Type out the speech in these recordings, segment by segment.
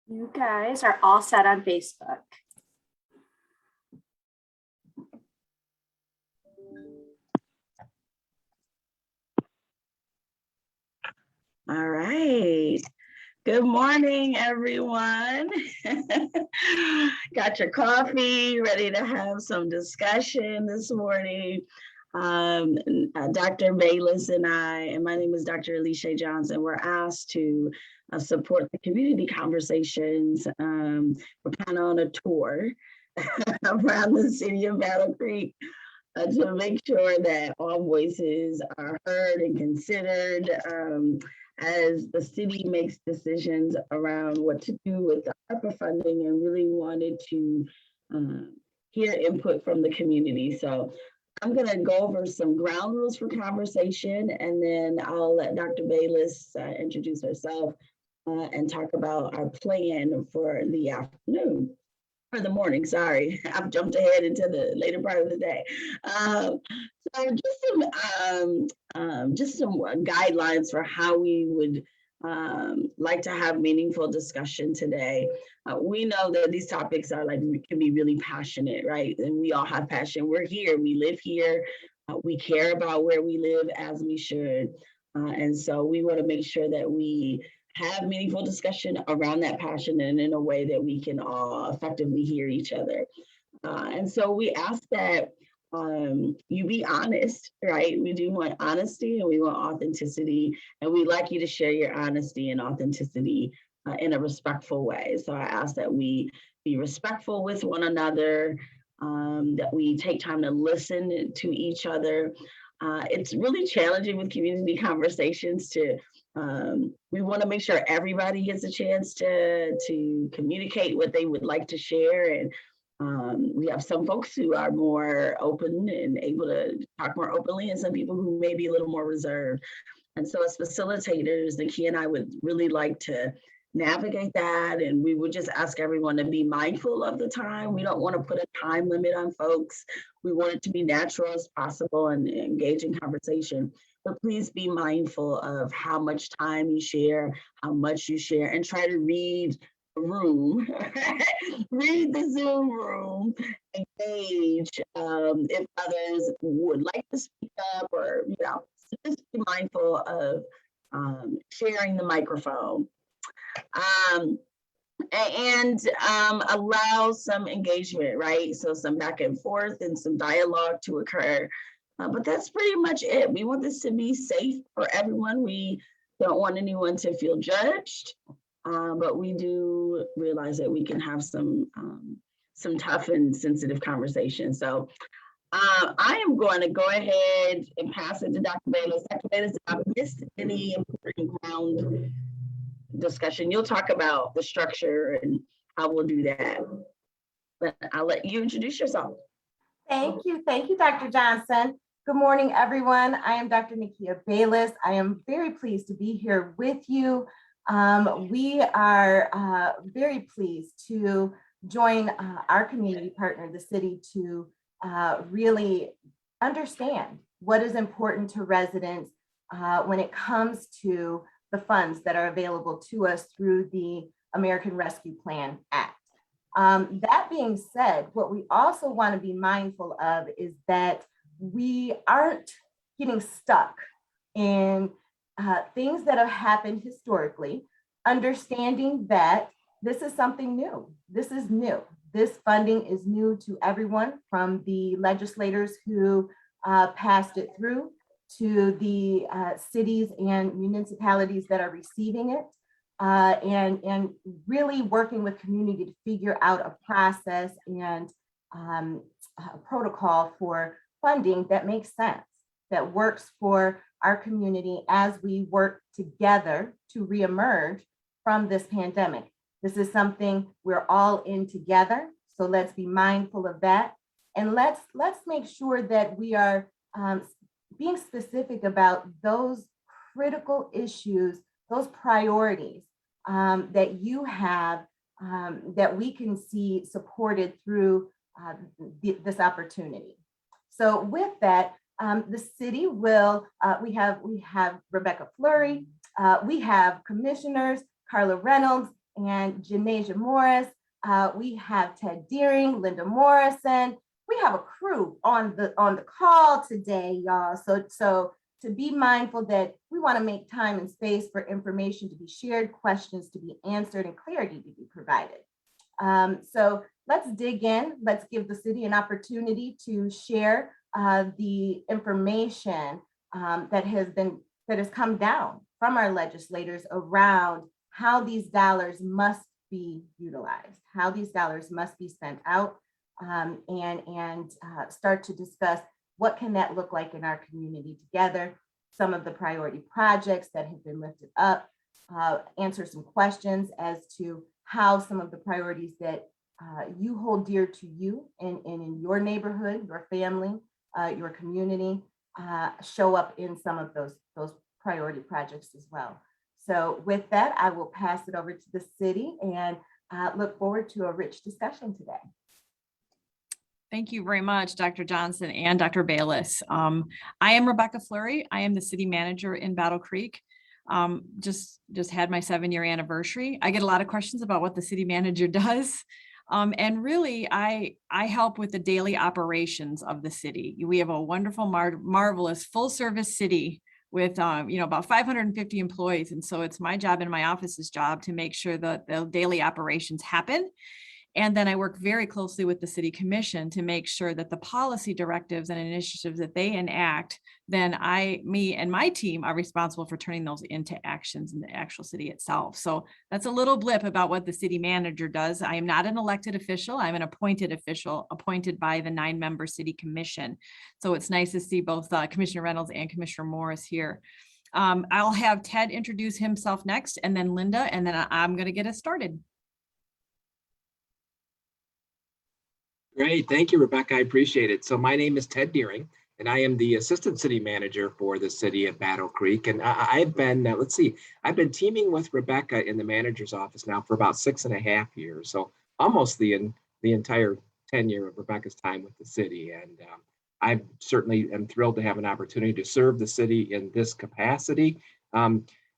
You guys are all set on Facebook. All right. Good morning, everyone. Got your coffee, ready to have some discussion this morning. Dr. Bayless and my name is Dr. Alicia Johnson, we're asked to support the community conversations. We're kind of on a tour around the city of Battle Creek to make sure that all voices are heard and considered as the city makes decisions around what to do with the Arpa funding, and really wanted to hear input from the community. So I'm going to go over some ground rules for conversation, and then I'll let Dr. Bayless introduce herself and talk about our plan for the afternoon. For the morning, sorry, I've jumped ahead into the later part of the day. So just some guidelines for how we would like to have meaningful discussion today. We know that these topics are can be really passionate, right? And we all have passion. We're here, we live here, we care about where we live as we should. And so we want to make sure that we have meaningful discussion around that passion and in a way that we can all effectively hear each other. And so we ask that you be honest, right? We do want honesty and we want authenticity, and we'd like you to share your honesty and authenticity in a respectful way. So I ask that we be respectful with one another, that we take time to listen to each other. It's really challenging with community conversations to we want to make sure everybody gets a chance to communicate what they would like to share. And we have some folks who are more open and able to talk more openly, and some people who may be a little more reserved. And so as facilitators, Nikki and I would really like to navigate that. And we would just ask everyone to be mindful of the time. We don't want to put a time limit on folks. We want it to be natural as possible and engage in conversation. But please be mindful of how much time you share, how much you share, and try to read the room, read the Zoom room, engage if others would like to speak up, or, so just be mindful of sharing the microphone. And allow some engagement, right? So some back and forth and some dialogue to occur. But that's pretty much it. We want this to be safe for everyone. We don't want anyone to feel judged, but we do realize that we can have some tough and sensitive conversations. So I am going to go ahead and pass it to Dr. Bayless. Dr. Bayless, if I missed any important ground discussion, you'll talk about the structure and how we'll do that. But I'll let you introduce yourself. Thank you, Dr. Johnson. Good morning, everyone. I am Dr. Nikia Bayless. I am very pleased to be here with you. We are very pleased to join our community partner, the city, to really understand what is important to residents when it comes to the funds that are available to us through the American Rescue Plan Act. That being said, what we also want to be mindful of is that we aren't getting stuck in things that have happened historically, understanding that this is something new. This is new. This funding is new to everyone, from the legislators who passed it through to the cities and municipalities that are receiving it, and really working with community to figure out a process and a protocol for funding that makes sense, that works for our community as we work together to reemerge from this pandemic. This is something we're all in together, so let's be mindful of that. And let's make sure that we are being specific about those critical issues, those priorities that you have, that we can see supported through this opportunity. So with that, the city will, we have Rebecca Fleury, we have commissioners, Carla Reynolds, and Janasia Morris. We have Ted Deering, Linda Morrison. We have a crew on the call today, y'all. So to be mindful that we want to make time and space for information to be shared, questions to be answered, and clarity to be provided. So let's dig in. Let's give the city an opportunity to share the information that has come down from our legislators around how these dollars must be utilized, how these dollars must be spent out, and start to discuss what can that look like in our community together, some of the priority projects that have been lifted up, answer some questions as to how some of the priorities that you hold dear to you and in your neighborhood, your family, your community, show up in some of those priority projects as well. So with that, I will pass it over to the city and look forward to a rich discussion today. Thank you very much, Dr. Johnson and Dr. Bayless. I am Rebecca Fleury. I am the city manager in Battle Creek. Just had my 7-year anniversary. I get a lot of questions about what the city manager does. And really, I help with the daily operations of the city. We have a wonderful, marvelous full service city with about 550 employees. And so it's my job and my office's job to make sure that the daily operations happen. And then I work very closely with the city commission to make sure that the policy directives and initiatives that they enact, then me and my team are responsible for turning those into actions in the actual city itself. So that's a little blip about what the city manager does. I am not an elected official. I'm an appointed official appointed by the 9-member city commission. So it's nice to see both Commissioner Reynolds and Commissioner Morris here. I'll have Ted introduce himself next, and then Linda, and then I'm going to get us started. Great. Thank you, Rebecca. I appreciate it. So my name is Ted Deering, and I am the assistant city manager for the city of Battle Creek. And I've been, I've been teaming with Rebecca in the manager's office now for about 6.5 years. So almost the entire tenure of Rebecca's time with the city. And I certainly am thrilled to have an opportunity to serve the city in this capacity.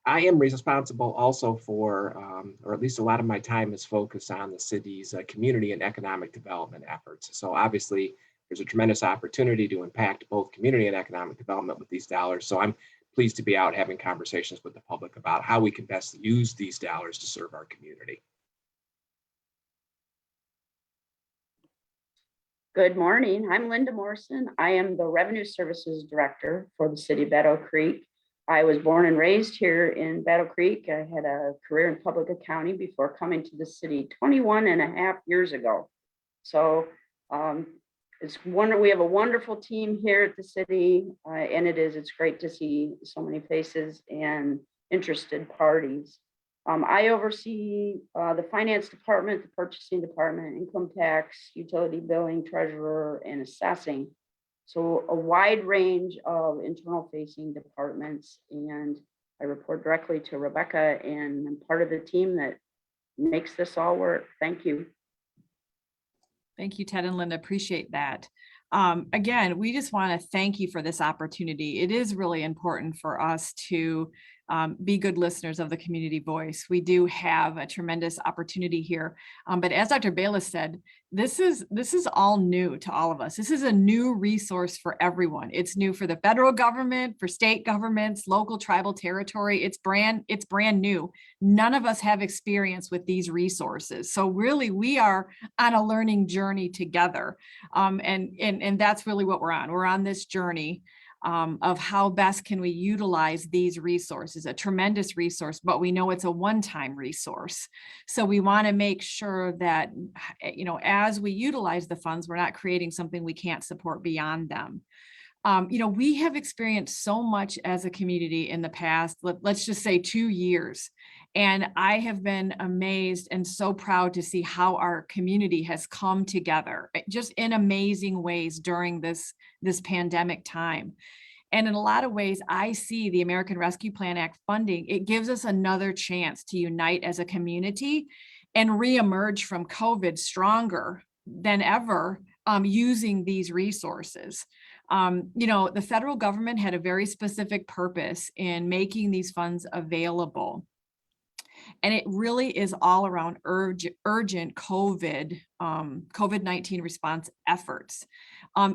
I am responsible also for, or at least a lot of my time is focused on the city's community and economic development efforts. So obviously there's a tremendous opportunity to impact both community and economic development with these dollars. So I'm pleased to be out having conversations with the public about how we can best use these dollars to serve our community. Good morning. I'm Linda Morrison. I am the Revenue Services Director for the City of Battle Creek. I was born and raised here in Battle Creek. I had a career in public accounting before coming to the city 21.5 years ago. So we have a wonderful team here at the city, and it's great to see so many faces and interested parties. I oversee the finance department, the purchasing department, income tax, utility billing, treasurer, and assessing. So a wide range of internal facing departments, and I report directly to Rebecca, and I'm part of the team that makes this all work. Thank you. Thank you, Ted and Linda. Appreciate that. Again, we just want to thank you for this opportunity. It is really important for us to be good listeners of the community voice. We do have a tremendous opportunity here. But as Dr. Bayless said, this is all new to all of us. This is a new resource for everyone. It's new for the federal government, for state governments, local tribal territory. It's brand new. None of us have experience with these resources. So really, we are on a learning journey together. And that's really what we're on. We're on this journey of how best can we utilize these resources, a tremendous resource, but we know it's a one-time resource. So we want to make sure that, as we utilize the funds, we're not creating something we can't support beyond them. We have experienced so much as a community in the past, let's just say 2 years. And I have been amazed and so proud to see how our community has come together just in amazing ways during this pandemic time. And in a lot of ways, I see the American Rescue Plan Act funding. It gives us another chance to unite as a community and reemerge from COVID stronger than ever using these resources. The federal government had a very specific purpose in making these funds available. And it really is all around urgent COVID-19 response efforts.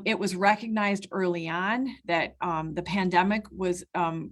It was recognized early on that the pandemic was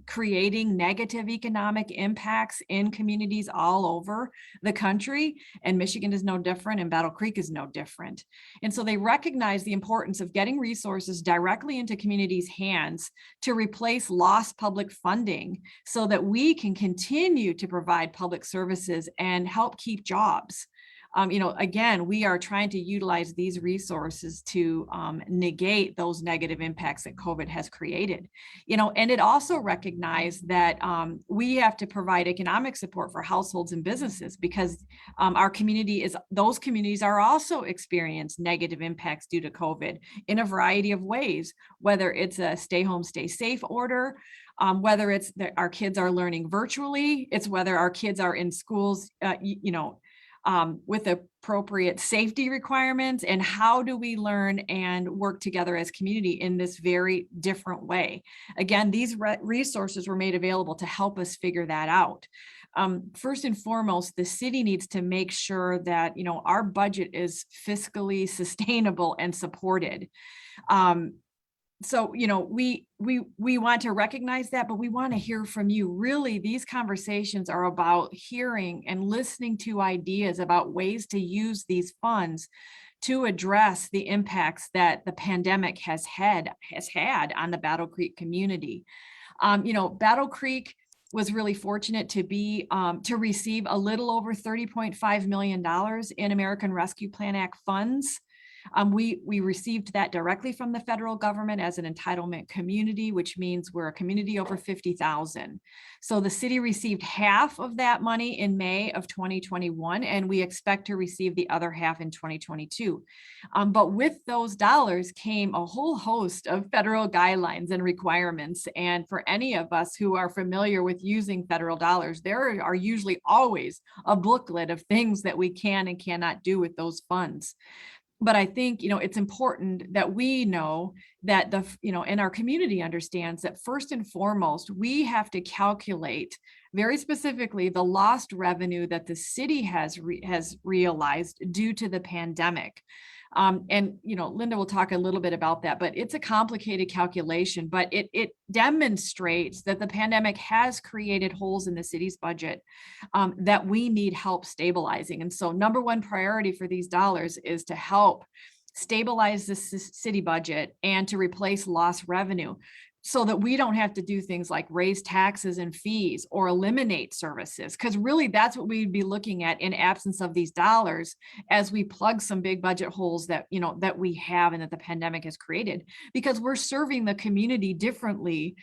creating negative economic impacts in communities all over the country, and Michigan is no different, and Battle Creek is no different. And so they recognize the importance of getting resources directly into communities' hands to replace lost public funding so that we can continue to provide public services and help keep jobs. Again, we are trying to utilize these resources to negate those negative impacts that COVID has created. And it also recognized that we have to provide economic support for households and businesses because those communities are also experience negative impacts due to COVID in a variety of ways, whether it's a stay home, stay safe order, whether it's that our kids are learning virtually, it's whether our kids are in schools, with appropriate safety requirements, and how do we learn and work together as community in this very different way. Again, these resources were made available to help us figure that out. First and foremost, the city needs to make sure that our budget is fiscally sustainable and supported. So, we want to recognize that, but we want to hear from you. Really, these conversations are about hearing and listening to ideas about ways to use these funds to address the impacts that the pandemic has had on the Battle Creek community. Battle Creek was really fortunate to receive a little over $30.5 million in American Rescue Plan Act funds. We received that directly from the federal government as an entitlement community, which means we're a community over 50,000. So the city received half of that money in May of 2021, and we expect to receive the other half in 2022. But with those dollars came a whole host of federal guidelines and requirements. And for any of us who are familiar with using federal dollars, there are usually always a booklet of things that we can and cannot do with those funds. But I think, it's important that we know that and our community understands that first and foremost, we have to calculate very specifically the lost revenue that the city has realized due to the pandemic. Linda will talk a little bit about that, but it's a complicated calculation, but it demonstrates that the pandemic has created holes in the city's budget that we need help stabilizing. And so number one priority for these dollars is to help stabilize the city budget and to replace lost revenue, so that we don't have to do things like raise taxes and fees or eliminate services. Because really that's what we'd be looking at in absence of these dollars as we plug some big budget holes that we have and that the pandemic has created, because we're serving the community differently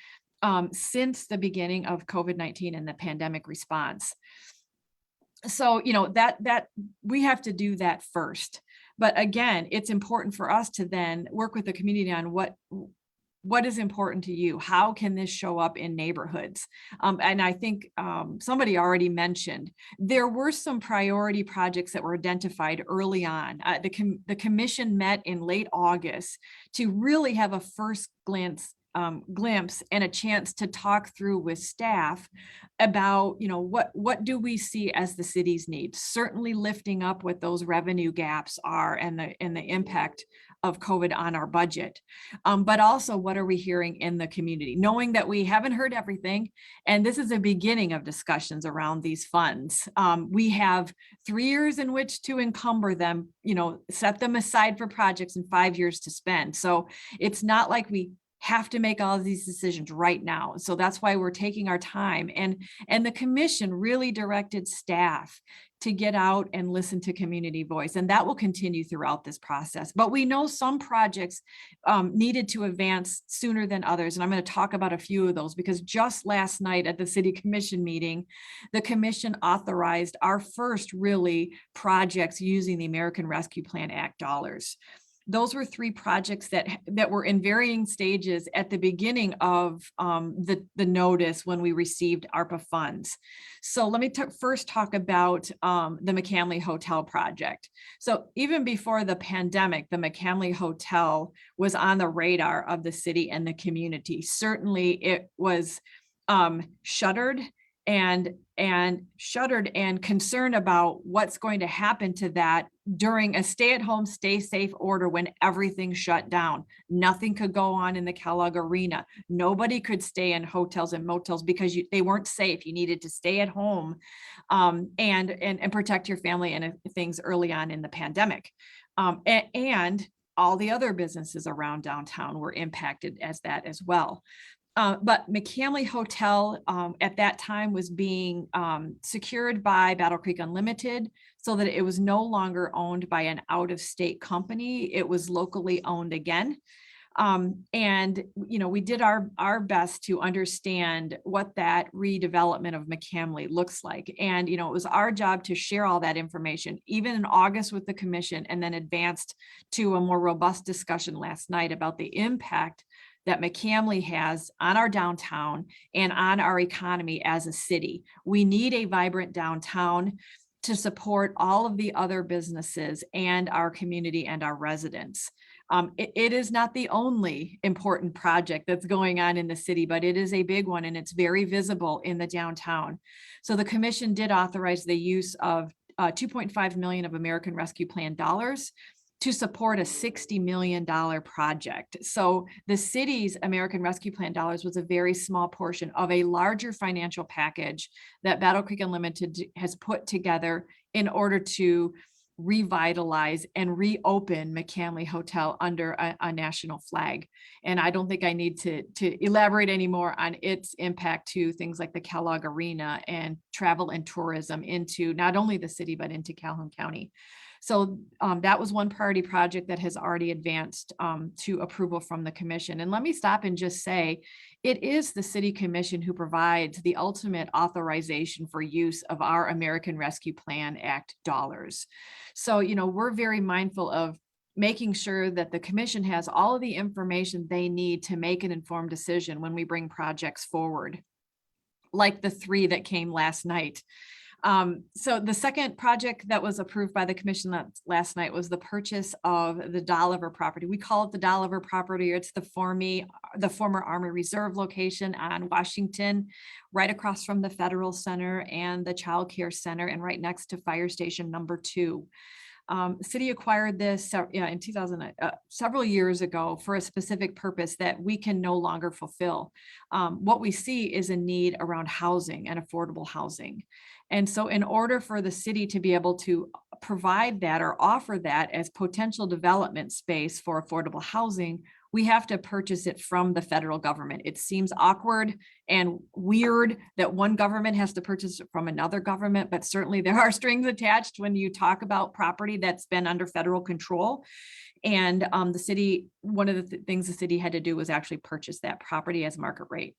since the beginning of COVID-19 and the pandemic response. So, that we have to do that first. But again, it's important for us to then work with the community on what is important to you? How can this show up in neighborhoods? And I think somebody already mentioned, there were some priority projects that were identified early on. The commission met in late August to really have a first glimpse and a chance to talk through with staff about, what do we see as the city's needs? Certainly lifting up what those revenue gaps are and the impact of COVID on our budget. But also, what are we hearing in the community? Knowing that we haven't heard everything, and this is a beginning of discussions around these funds. We have 3 years in which to encumber them, set them aside for projects and 5 years to spend. So it's not like we have to make all of these decisions right now. So that's why we're taking our time. And the commission really directed staff to get out and listen to community voice. And that will continue throughout this process. But we know some projects needed to advance sooner than others. And I'm going to talk about a few of those, because just last night at the city commission meeting, the commission authorized our first really projects using the American Rescue Plan Act dollars. Those were 3 projects that were in varying stages at the beginning of the notice when we received ARPA funds. So let me first talk about the Mccannly Hotel project. So even before the pandemic, the Mccannly Hotel was on the radar of the city and the community. Certainly it was shuttered and shuddered and concerned about what's going to happen to that during a stay-at-home, stay safe order when everything shut down. Nothing could go on in the Kellogg Arena. Nobody could stay in hotels and motels because they weren't safe. You needed to stay at home and protect your family and things early on in the pandemic. And all the other businesses around downtown were impacted as that as well. But Mccannly Hotel at that time was being secured by Battle Creek Unlimited so that it was no longer owned by an out-of-state company. It was locally owned again. And, you know, we did our best to understand what that redevelopment of Mccannly looks like. And, you know, it was our job to share all that information, even in August with the commission, and then advanced to a more robust discussion last night about the impact that Mccannly has on our downtown and on our economy as a city. We need a vibrant downtown to support all of the other businesses and our community and our residents. It is not the only important project that's going on in the city, but it is a big one and it's very visible in the downtown. So the commission did authorize the use of $2.5 million of American Rescue Plan dollars to support a $60 million project. So the city's American Rescue Plan dollars was a very small portion of a larger financial package that Battle Creek Unlimited has put together in order to revitalize and reopen Mccannly Hotel under a national flag. And I don't think I need to elaborate anymore on its impact to things like the Kellogg Arena and travel and tourism into not only the city, but into Calhoun County. So that was one priority project that has already advanced to approval from the commission. And let me stop and just say, it is the city commission who provides the ultimate authorization for use of our American Rescue Plan Act dollars. So, you know, we're very mindful of making sure that the commission has all of the information they need to make an informed decision when we bring projects forward, like the 3 that came last night. So the second project that was approved by the commission last night was the purchase of the Dolliver property. We call it the Dolliver property. It's the former Army Reserve location on Washington, right across from the Federal Center and the Child Care Center, and right next to Fire Station number 2. The city acquired this in 2000, several years ago for a specific purpose that we can no longer fulfill. What we see is a need around housing and affordable housing. And so in order for the city to be able to provide that or offer that as potential development space for affordable housing, we have to purchase it from the federal government. It seems awkward and weird that one government has to purchase it from another government, but certainly there are strings attached when you talk about property that's been under federal control. And the city, one of the things the city had to do was actually purchase that property as market rate,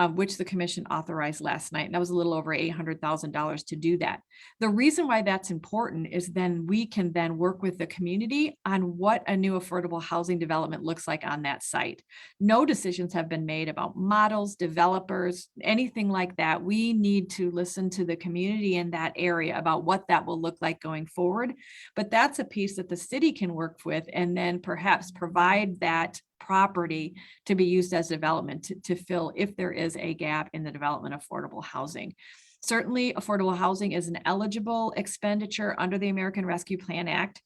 which the commission authorized last night. And that was a little over $800,000 to do that. The reason why that's important is then we can then work with the community on what a new affordable housing development looks like on that site. No decisions have been made about models, developers, anything like that. We need to listen to the community in that area about what that will look like going forward. But that's a piece that the city can work with and then perhaps provide that property to be used as development to fill if there is a gap in the development of affordable housing. Certainly, affordable housing is an eligible expenditure under the American Rescue Plan Act,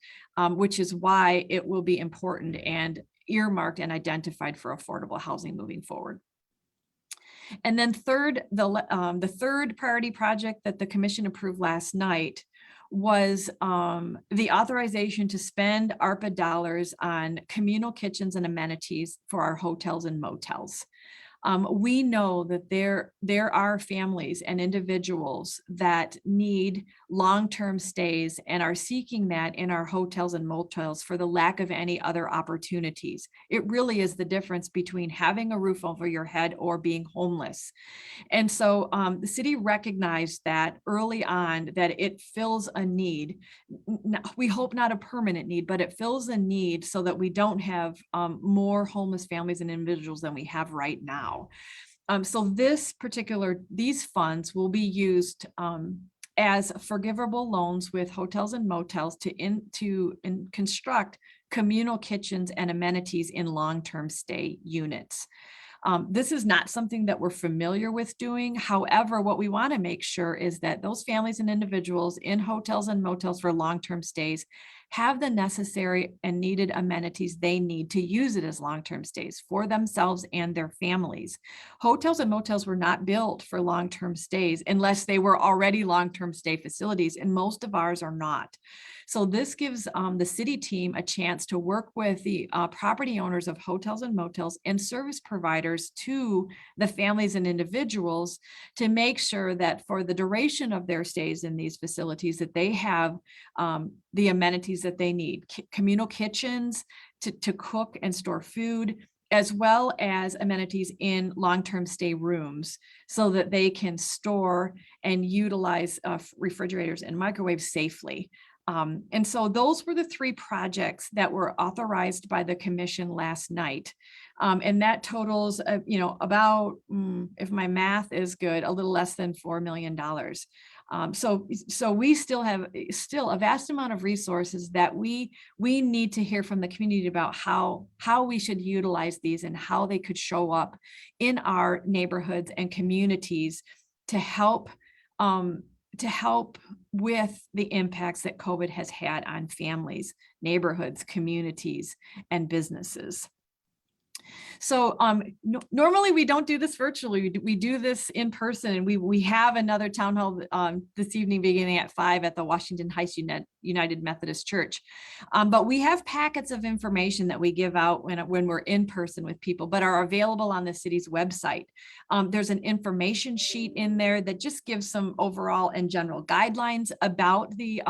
which is why it will be important and earmarked and identified for affordable housing moving forward. And then third, the third priority project that the commission approved last night was the authorization to spend ARPA dollars on communal kitchens and amenities for our hotels and motels. We know that there are families and individuals that need long-term stays and are seeking that in our hotels and motels for the lack of any other opportunities. It really is the difference between having a roof over your head or being homeless. And so the city recognized that early on that it fills a need. We hope not a permanent need, but it fills a need so that we don't have more homeless families and individuals than we have right now. So these funds will be used as forgivable loans with hotels and motels to construct communal kitchens and amenities in long-term stay units. This is not something that we're familiar with doing. However, what we want to make sure is that those families and individuals in hotels and motels for long-term stays have the necessary and needed amenities they need to use it as long-term stays for themselves and their families. Hotels and motels were not built for long-term stays unless they were already long-term stay facilities, and most of ours are not. So this gives the city team a chance to work with the property owners of hotels and motels and service providers to the families and individuals to make sure that for the duration of their stays in these facilities that they have the amenities that they need, communal kitchens to cook and store food, as well as amenities in long-term stay rooms so that they can store and utilize refrigerators and microwaves safely. And so those were the 3 projects that were authorized by the commission last night. And that totals, about, if my math is good, a little less than $4 million. So we still have a vast amount of resources that we need to hear from the community about how we should utilize these and how they could show up in our neighborhoods and communities to help with the impacts that COVID has had on families, neighborhoods, communities, and businesses. So normally we don't do this virtually. We do this in person, and we have another town hall this evening beginning at 5 at the Washington Heights United Methodist Church. But we have packets of information that we give out when we're in person with people, but are available on the city's website. There's an information sheet in there that just gives some overall and general guidelines about the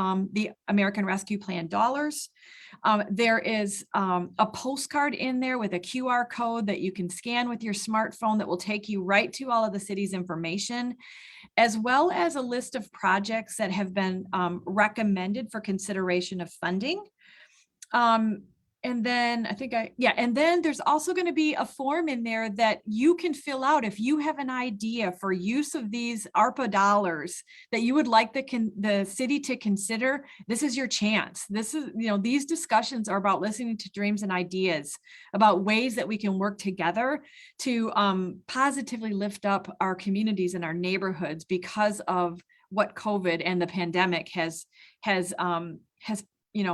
American Rescue Plan dollars. There is a postcard in there with a QR code that you can scan with your smartphone that will take you right to all of the city's information, as well as a list of projects that have been recommended for consideration of funding. And then and then there's also going to be a form in there that you can fill out if you have an idea for use of these ARPA dollars that you would like the city to consider. This is your chance. This is, these discussions are about listening to dreams and ideas about ways that we can work together to positively lift up our communities and our neighborhoods because of what COVID and the pandemic has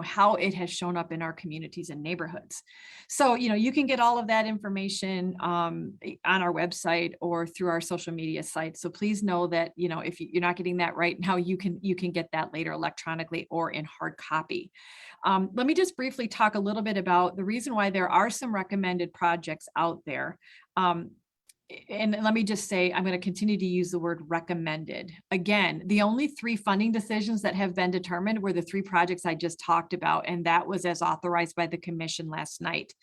how it has shown up in our communities and neighborhoods. So, you can get all of that information on our website or through our social media sites. So please know that, if you're not getting that right now, you can get that later electronically or in hard copy. Let me just briefly talk a little bit about the reason why there are some recommended projects out there. And let me just say, I'm going to continue to use the word recommended. Again, the only 3 funding decisions that have been determined were the 3 projects I just talked about, and that was as authorized by the commission last night.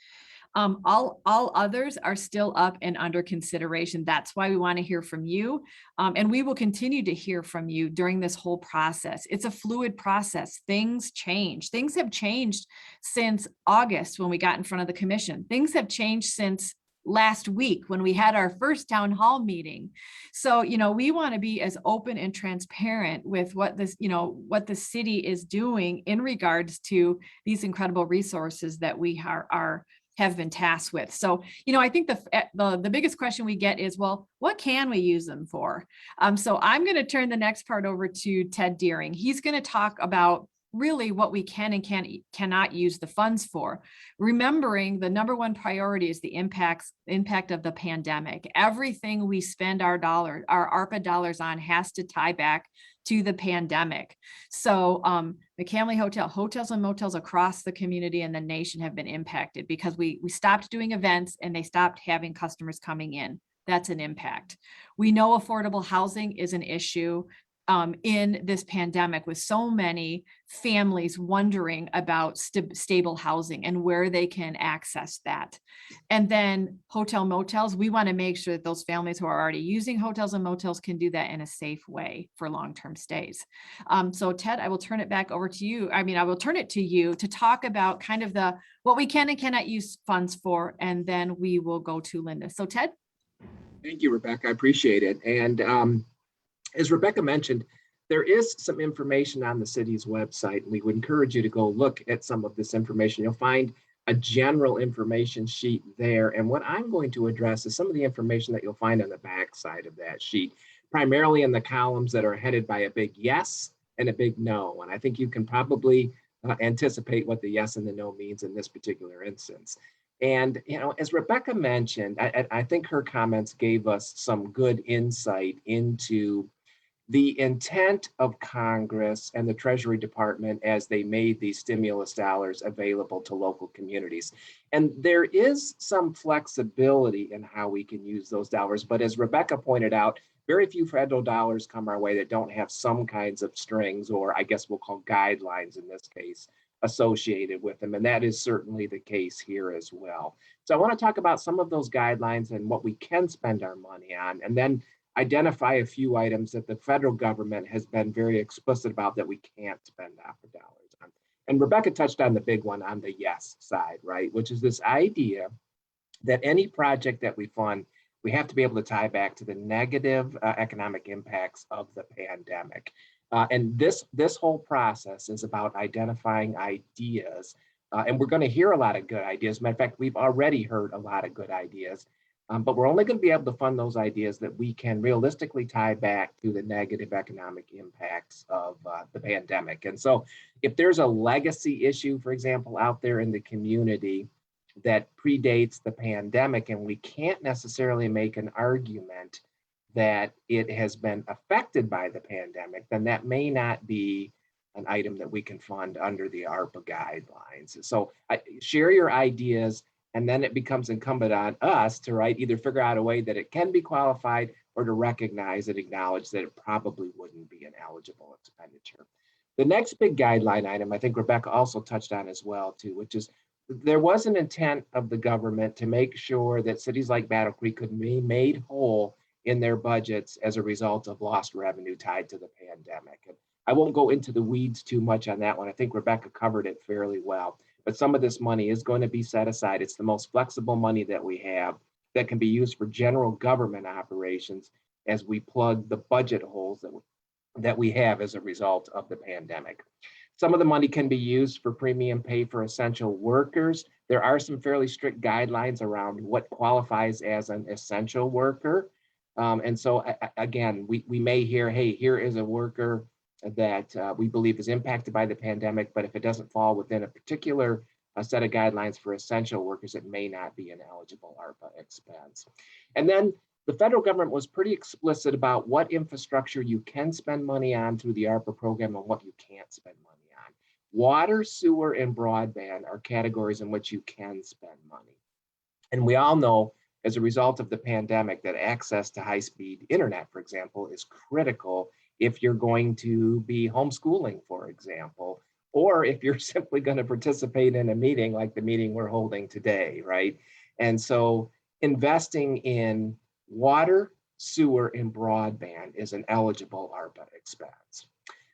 All others are still up and under consideration. That's why we want to hear from you. And we will continue to hear from you during this whole process. It's a fluid process. Things change. Things have changed since August when we got in front of the commission. Things have changed since last week when we had our first town hall meeting. So, we want to be as open and transparent with what the city is doing in regards to these incredible resources that we have been tasked with. So, I think the biggest question we get is, well, what can we use them for? So I'm going to turn the next part over to Ted Deering. He's going to talk about really what we can and cannot use the funds for. Remembering the number 1 priority is the impact of the pandemic. Everything we spend our ARPA dollars on has to tie back to the pandemic. So Mccannly hotels and motels across the community and the nation have been impacted because we stopped doing events and they stopped having customers coming in. That's an impact. We know affordable housing is an issue in this pandemic, with so many families wondering about stable housing and where they can access that. And then hotel motels, we want to make sure that those families who are already using hotels and motels can do that in a safe way for long-term stays. So Ted, I will turn it back over to you. I will turn it to you to talk about kind of what we can and cannot use funds for, and then we will go to Linda. So Ted. Thank you, Rebecca. I appreciate it. And as Rebecca mentioned, there is some information on the city's website. We would encourage you to go look at some of this information. You'll find a general information sheet there. And what I'm going to address is some of the information that you'll find on the back side of that sheet, primarily in the columns that are headed by a big yes and a big no. And I think you can probably anticipate what the yes and the no means in this particular instance. And, as Rebecca mentioned, I think her comments gave us some good insight into the intent of Congress and the Treasury Department as they made these stimulus dollars available to local communities. And there is some flexibility in how we can use those dollars. But as Rebecca pointed out, very few federal dollars come our way that don't have some kinds of strings, or I guess we'll call guidelines in this case, associated with them. And that is certainly the case here as well. So I want to talk about some of those guidelines and what we can spend our money on, and then identify a few items that the federal government has been very explicit about that we can't spend ARPA dollars on. And Rebecca touched on the big one on the yes side, right? Which is this idea that any project that we fund, we have to be able to tie back to the negative economic impacts of the pandemic. And this whole process is about identifying ideas. And we're going to hear a lot of good ideas. Matter of fact, we've already heard a lot of good ideas. But we're only going to be able to fund those ideas that we can realistically tie back to the negative economic impacts of the pandemic. And so if there's a legacy issue, for example, out there in the community that predates the pandemic, and we can't necessarily make an argument that it has been affected by the pandemic, then that may not be an item that we can fund under the ARPA guidelines. So share your ideas. And then it becomes incumbent on us to either figure out a way that it can be qualified or to recognize and acknowledge that it probably wouldn't be an eligible expenditure. The next big guideline item, I think Rebecca also touched on as well too, which is there was an intent of the government to make sure that cities like Battle Creek could be made whole in their budgets as a result of lost revenue tied to the pandemic. And I won't go into the weeds too much on that one. I think Rebecca covered it fairly well. But some of this money is going to be set aside. It's the most flexible money that we have that can be used for general government operations as we plug the budget holes that we have as a result of the pandemic. Some of the money can be used for premium pay for essential workers. There are some fairly strict guidelines around what qualifies as an essential worker. And so again, we may hear, hey, here is a worker that we believe is impacted by the pandemic, but if it doesn't fall within a particular set of guidelines for essential workers, it may not be an eligible ARPA expense. And then the federal government was pretty explicit about what infrastructure you can spend money on through the ARPA program and what you can't spend money on. Water, sewer, and broadband are categories in which you can spend money. And we all know, as a result of the pandemic, that access to high-speed internet, for example, is critical if you're going to be homeschooling, for example, or if you're simply going to participate in a meeting like the meeting we're holding today, right? And so investing in water, sewer, and broadband is an eligible ARPA expense.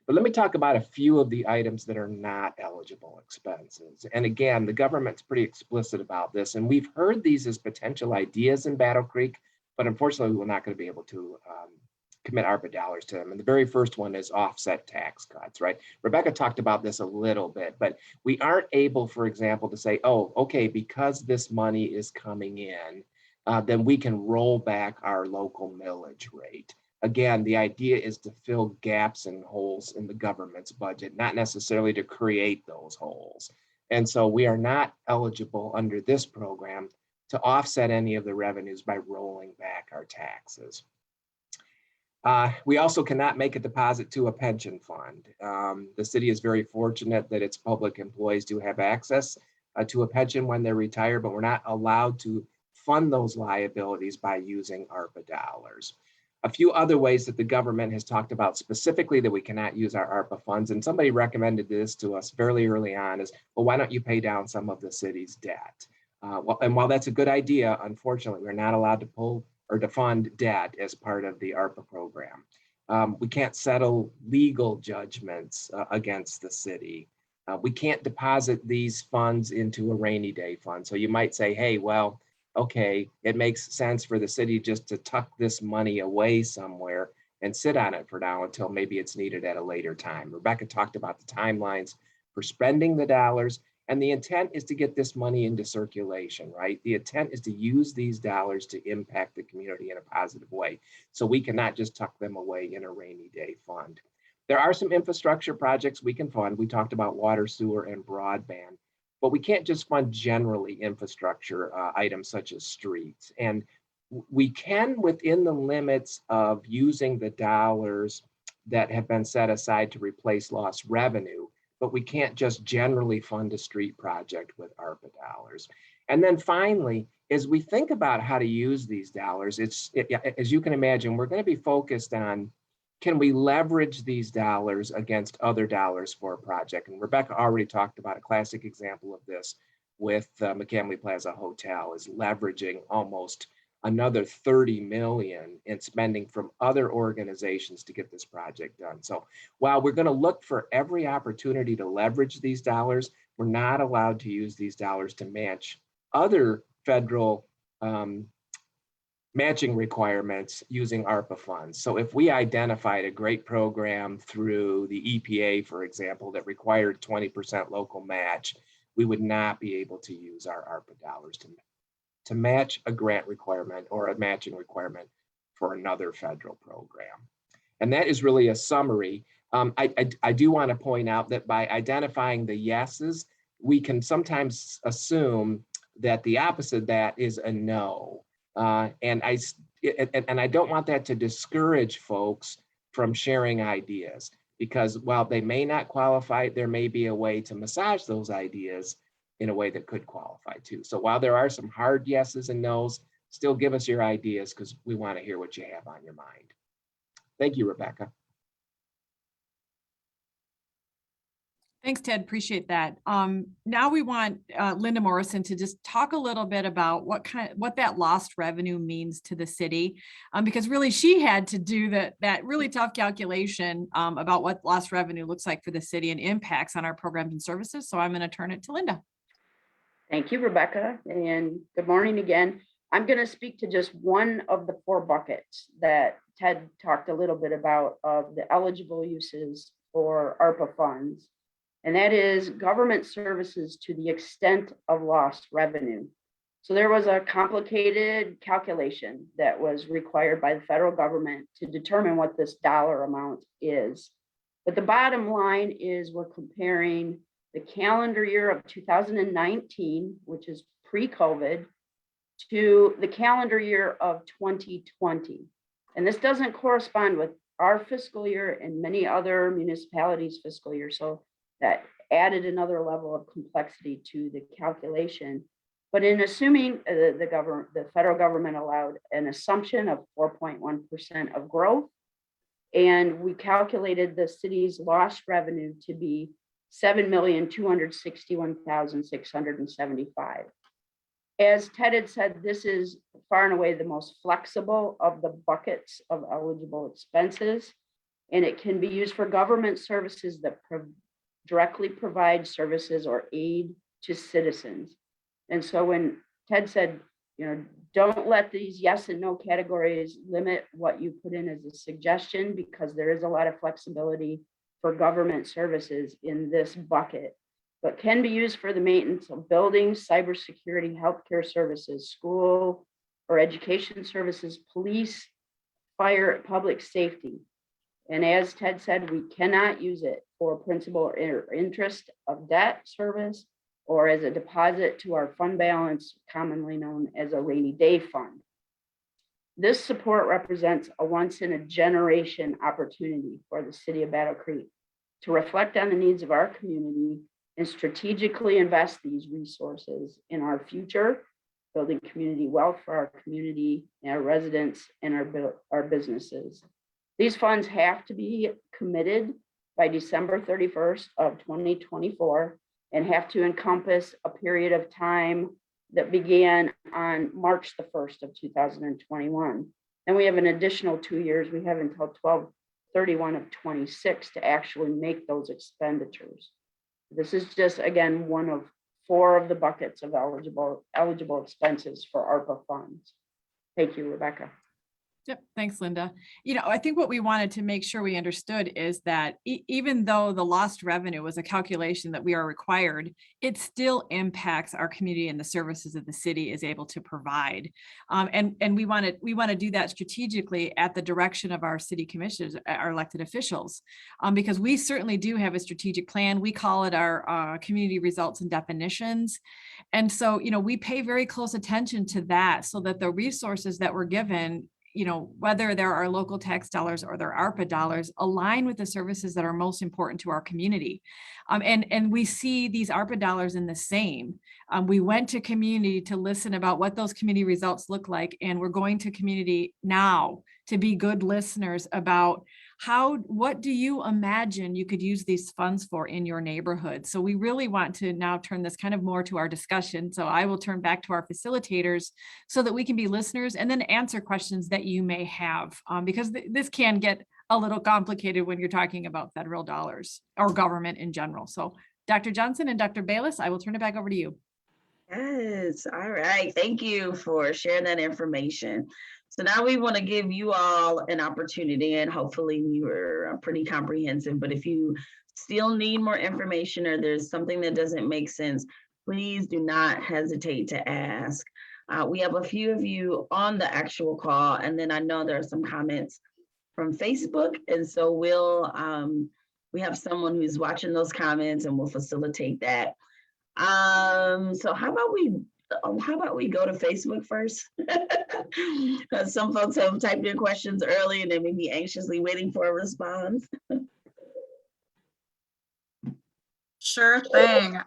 But let me talk about a few of the items that are not eligible expenses. And again, the government's pretty explicit about this, and we've heard these as potential ideas in Battle Creek, but unfortunately, we're not going to be able to commit ARPA dollars to them. And the very first one is offset tax cuts, right? Rebecca talked about this a little bit, but we aren't able, for example, to say, oh, okay, because this money is coming in, then we can roll back our local millage rate. Again, the idea is to fill gaps and holes in the government's budget, not necessarily to create those holes. And so we are not eligible under this program to offset any of the revenues by rolling back our taxes. We also cannot make a deposit to a pension fund. The city is very fortunate that its public employees do have access to a pension when they retire, but we're not allowed to fund those liabilities by using ARPA dollars. A few other ways that the government has talked about specifically that we cannot use our ARPA funds, and somebody recommended this to us fairly early on, is, well, why don't you pay down some of the city's debt? And while that's a good idea, unfortunately, we're not allowed to pull or to fund debt as part of the ARPA program. We can't settle legal judgments against the city. We can't deposit these funds into a rainy day fund. So you might say, hey, well, okay, it makes sense for the city just to tuck this money away somewhere and sit on it for now until maybe it's needed at a later time. Rebecca talked about the timelines for spending the dollars, And the intent is to get this money into circulation, right? The intent is to use these dollars to impact the community in a positive way. So we cannot just tuck them away in a rainy day fund. There are some infrastructure projects we can fund. We talked about water, sewer, and broadband, but we can't just fund generally infrastructure items such as streets. And we can, within the limits of using the dollars that have been set aside to replace lost revenue, but we can't just generally fund a street project with ARPA dollars. And then finally, as we think about how to use these dollars, as you can imagine, we're going to be focused on, can we leverage these dollars against other dollars for a project? And Rebecca already talked about a classic example of this with Mccannly Plaza Hotel, is leveraging almost another 30 million in spending from other organizations to get this project done. So while we're going to look for every opportunity to leverage these dollars, we're not allowed to use these dollars to match other federal matching requirements using ARPA funds. So if we identified a great program through the EPA, for example, that required 20% local match, we would not be able to use our ARPA dollars to match a grant requirement or a matching requirement for another federal program. And that is really a summary. I do want to point out that by identifying the yeses, we can sometimes assume that the opposite of that is a no. And I don't want that to discourage folks from sharing ideas, because while they may not qualify, there may be a way to massage those ideas in a way that could qualify too. So while there are some hard yeses and nos, still give us your ideas, because we want to hear what you have on your mind. Thank you, Rebecca. Thanks, Ted. Appreciate that. Now we want Linda Morrison to just talk a little bit about what that lost revenue means to the city, because really she had to do that really tough calculation about what lost revenue looks like for the city and impacts on our programs and services. So I'm going to turn it to Linda. Thank you, Rebecca, and good morning again. I'm going to speak to just one of the 4 buckets that Ted talked a little bit about of the eligible uses for ARPA funds, and that is government services to the extent of lost revenue. So there was a complicated calculation that was required by the federal government to determine what this dollar amount is. But the bottom line is we're comparing the calendar year of 2019, which is pre-COVID, to the calendar year of 2020. And this doesn't correspond with our fiscal year and many other municipalities' fiscal year. So that added another level of complexity to the calculation. But in assuming the federal government allowed an assumption of 4.1% of growth, and we calculated the city's lost revenue to be $7,261,675. As Ted had said, this is far and away the most flexible of the buckets of eligible expenses, and it can be used for government services that directly provide services or aid to citizens. And so when Ted said, don't let these yes and no categories limit what you put in as a suggestion, because there is a lot of flexibility for government services in this bucket, but can be used for the maintenance of buildings, cybersecurity, healthcare services, school or education services, police, fire, public safety. And as Ted said, we cannot use it for principal or interest of debt service or as a deposit to our fund balance, commonly known as a rainy day fund. This support represents a once in a generation opportunity for the city of Meadow Creek to reflect on the needs of our community and strategically invest these resources in our future, building community wealth for our community, and our residents, and our businesses. These funds have to be committed by December 31st of 2024 and have to encompass a period of time that began on March the 1st of 2021. And we have an additional 2 years. We have until 12/31 of 26 to actually make those expenditures. This is just, again, one of 4 of the buckets of eligible expenses for ARPA funds. Thank you, Rebecca. Yep. Thanks, Linda. I think what we wanted to make sure we understood is that even though the lost revenue was a calculation that we are required, it still impacts our community and the services that the city is able to provide. And we want to do that strategically at the direction of our city commissioners, our elected officials, because we certainly do have a strategic plan. We call it our community results and definitions. And so, we pay very close attention to that so that the resources that we're given, whether there are local tax dollars or their ARPA dollars, align with the services that are most important to our community. And we see these ARPA dollars in the same. We went to community to listen about what those community results look like, and we're going to community now to be good listeners about what do you imagine you could use these funds for in your neighborhood? So we really want to now turn this kind of more to our discussion. So I will turn back to our facilitators so that we can be listeners and then answer questions that you may have, because this can get a little complicated when you're talking about federal dollars or government in general. So Dr. Johnson and Dr. Bayless, I will turn it back over to you. Yes, all right. Thank you for sharing that information. So now we want to give you all an opportunity, and hopefully you were pretty comprehensive, but if you still need more information or there's something that doesn't make sense, please do not hesitate to ask. We have a few of you on the actual call, and then I know there are some comments from Facebook, and so we have someone who's watching those comments and we'll facilitate that. So how about we go to Facebook first? Because some folks have typed in questions early and they may be anxiously waiting for a response. Sure thing.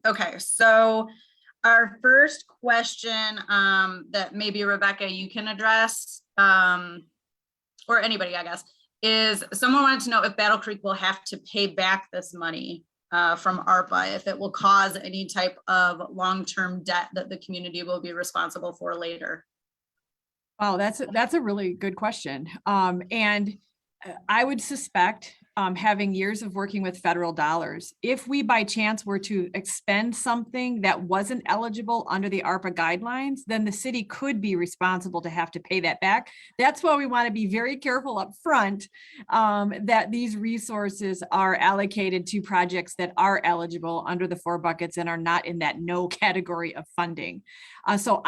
Okay, so our first question that maybe Rebecca, you can address, or anybody, I guess, is someone wanted to know if Battle Creek will have to pay back this money from ARPA, if it will cause any type of long-term debt that the community will be responsible for later. Oh, that's a really good question. And I would suspect, having years of working with federal dollars, if we by chance were to expend something that wasn't eligible under the ARPA guidelines, then the city could be responsible to have to pay that back. That's why we want to be very careful up front that these resources are allocated to projects that are eligible under the 4 buckets and are not in that no category of funding. So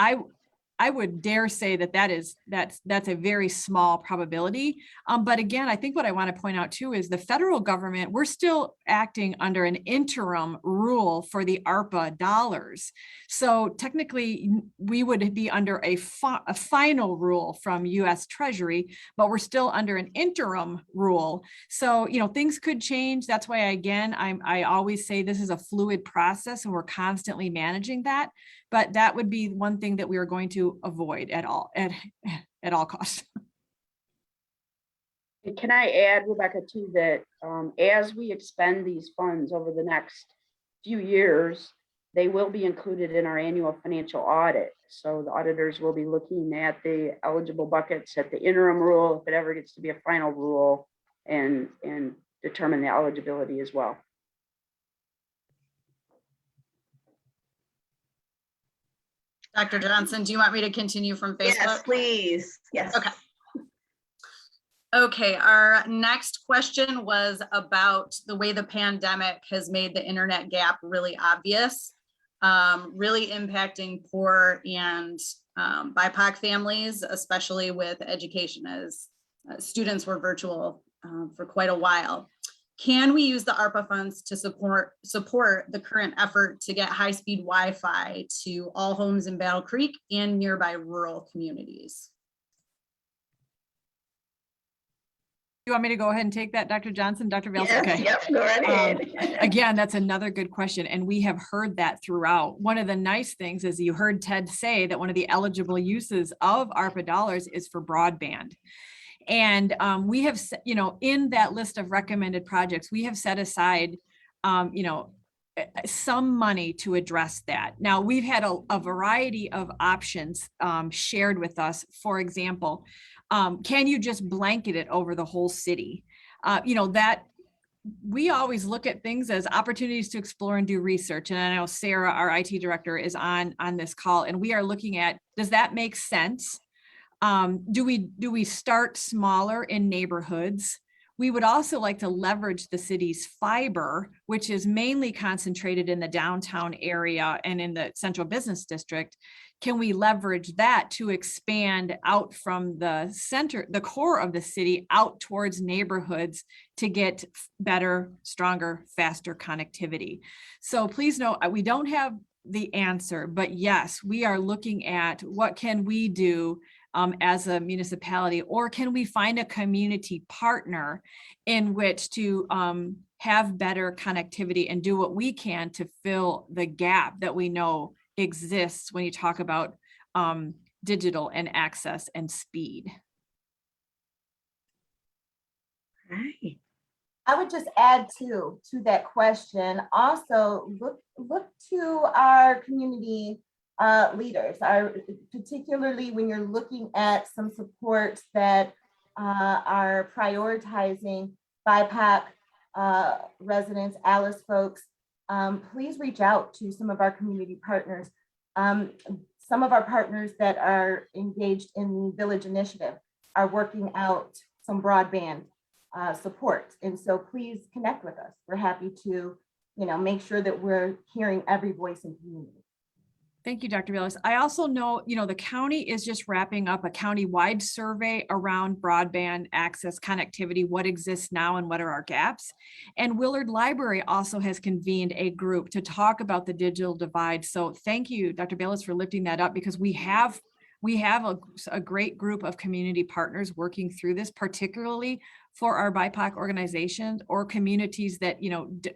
I would dare say that's a very small probability. But again, I think what I want to point out too is the federal government, we're still acting under an interim rule for the ARPA dollars. So technically we would be under a final rule from US Treasury, but we're still under an interim rule. So, things could change. That's why, again, I always say this is a fluid process and we're constantly managing that. But that would be one thing that we are going to avoid at all costs. Can I add, Rebecca, too, that as we expend these funds over the next few years, they will be included in our annual financial audit. So the auditors will be looking at the eligible buckets at the interim rule, if it ever gets to be a final rule, and determine the eligibility as well. Dr. Johnson, do you want me to continue from Facebook? Yes, please. Yes. Okay. Okay, our next question was about the way the pandemic has made the internet gap really obvious, really impacting poor and BIPOC families, especially with education, as students were virtual for quite a while. Can we use the ARPA funds to support the current effort to get high-speed Wi-Fi to all homes in Battle Creek and nearby rural communities? You want me to go ahead and take that, Dr. Johnson, Dr. Vales? Yes, Okay. yep, go right ahead. Again, that's another good question. And we have heard that throughout. One of the nice things is you heard Ted say that one of the eligible uses of ARPA dollars is for broadband. And we have, in that list of recommended projects, we have set aside, some money to address that. Now, we've had a variety of options shared with us. For example, can you just blanket it over the whole city? That we always look at things as opportunities to explore and do research. And I know Sarah, our IT director, is on this call, and we are looking at, does that make sense? Do we start smaller in neighborhoods? We would also like to leverage the city's fiber, which is mainly concentrated in the downtown area and in the central business district. Can we leverage that to expand out from the center, the core of the city, out towards neighborhoods to get better, stronger, faster connectivity? So please know, we don't have the answer, but yes, we are looking at what can we do as a municipality, or can we find a community partner in which to have better connectivity and do what we can to fill the gap that we know exists when you talk about digital and access and speed. Right. I would just add to that question. Also, look to our community leaders, particularly when you're looking at some supports that are prioritizing BIPOC residents, ALICE folks. Please reach out to some of our community partners. Some of our partners that are engaged in the Village Initiative are working out some broadband support. And so please connect with us. We're happy to, make sure that we're hearing every voice in community. Thank you, Dr. Bayless. I also know, the county is just wrapping up a county-wide survey around broadband access connectivity, what exists now and what are our gaps. And Willard Library also has convened a group to talk about the digital divide. So thank you, Dr. Bayless, for lifting that up, because we have a great group of community partners working through this, particularly for our BIPOC organizations or communities that,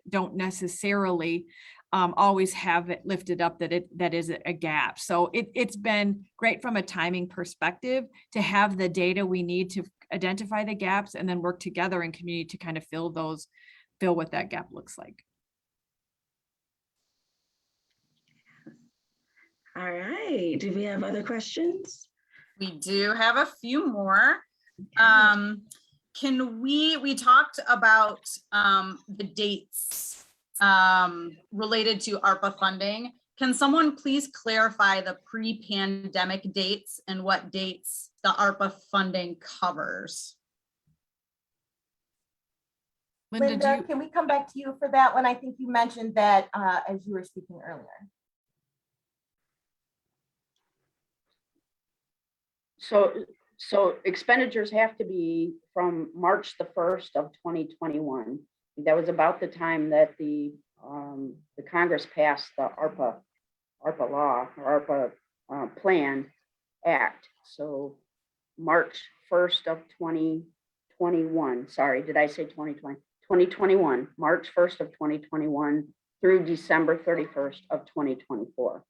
don't necessarily always have it lifted up that is a gap. So it's been great from a timing perspective to have the data we need to identify the gaps and then work together in community to kind of fill what that gap looks like. All right. Do we have other questions? We do have a few more. Okay. We talked about the dates related to ARPA funding. Can someone please clarify the pre-pandemic dates and what dates the ARPA funding covers? Linda, can we come back to you for that one? I think you mentioned that as you were speaking earlier. So expenditures have to be from March the 1st of 2021. That was about the time that the Congress passed the ARPA law or ARPA Plan Act. So March 1st of 2021. Sorry, did I say 2020? 2021. March 1st of 2021 through December 31st of 2024.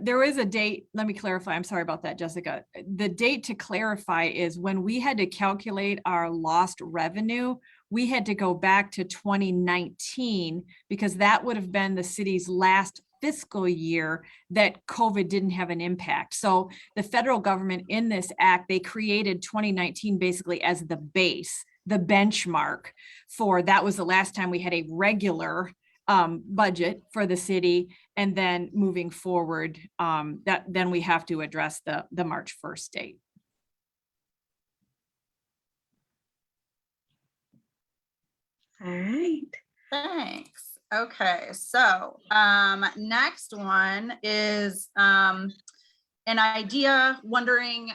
There is a date. Let me clarify. I'm sorry about that, Jessica. The date to clarify is when we had to calculate our lost revenue, we had to go back to 2019 because that would have been the city's last fiscal year that COVID didn't have an impact. So the federal government in this act, they created 2019 basically as the base, the benchmark for that was the last time we had a regular budget for the city. And then moving forward, then we have to address the March 1st date. All right. Thanks. Okay, so next one is an idea, wondering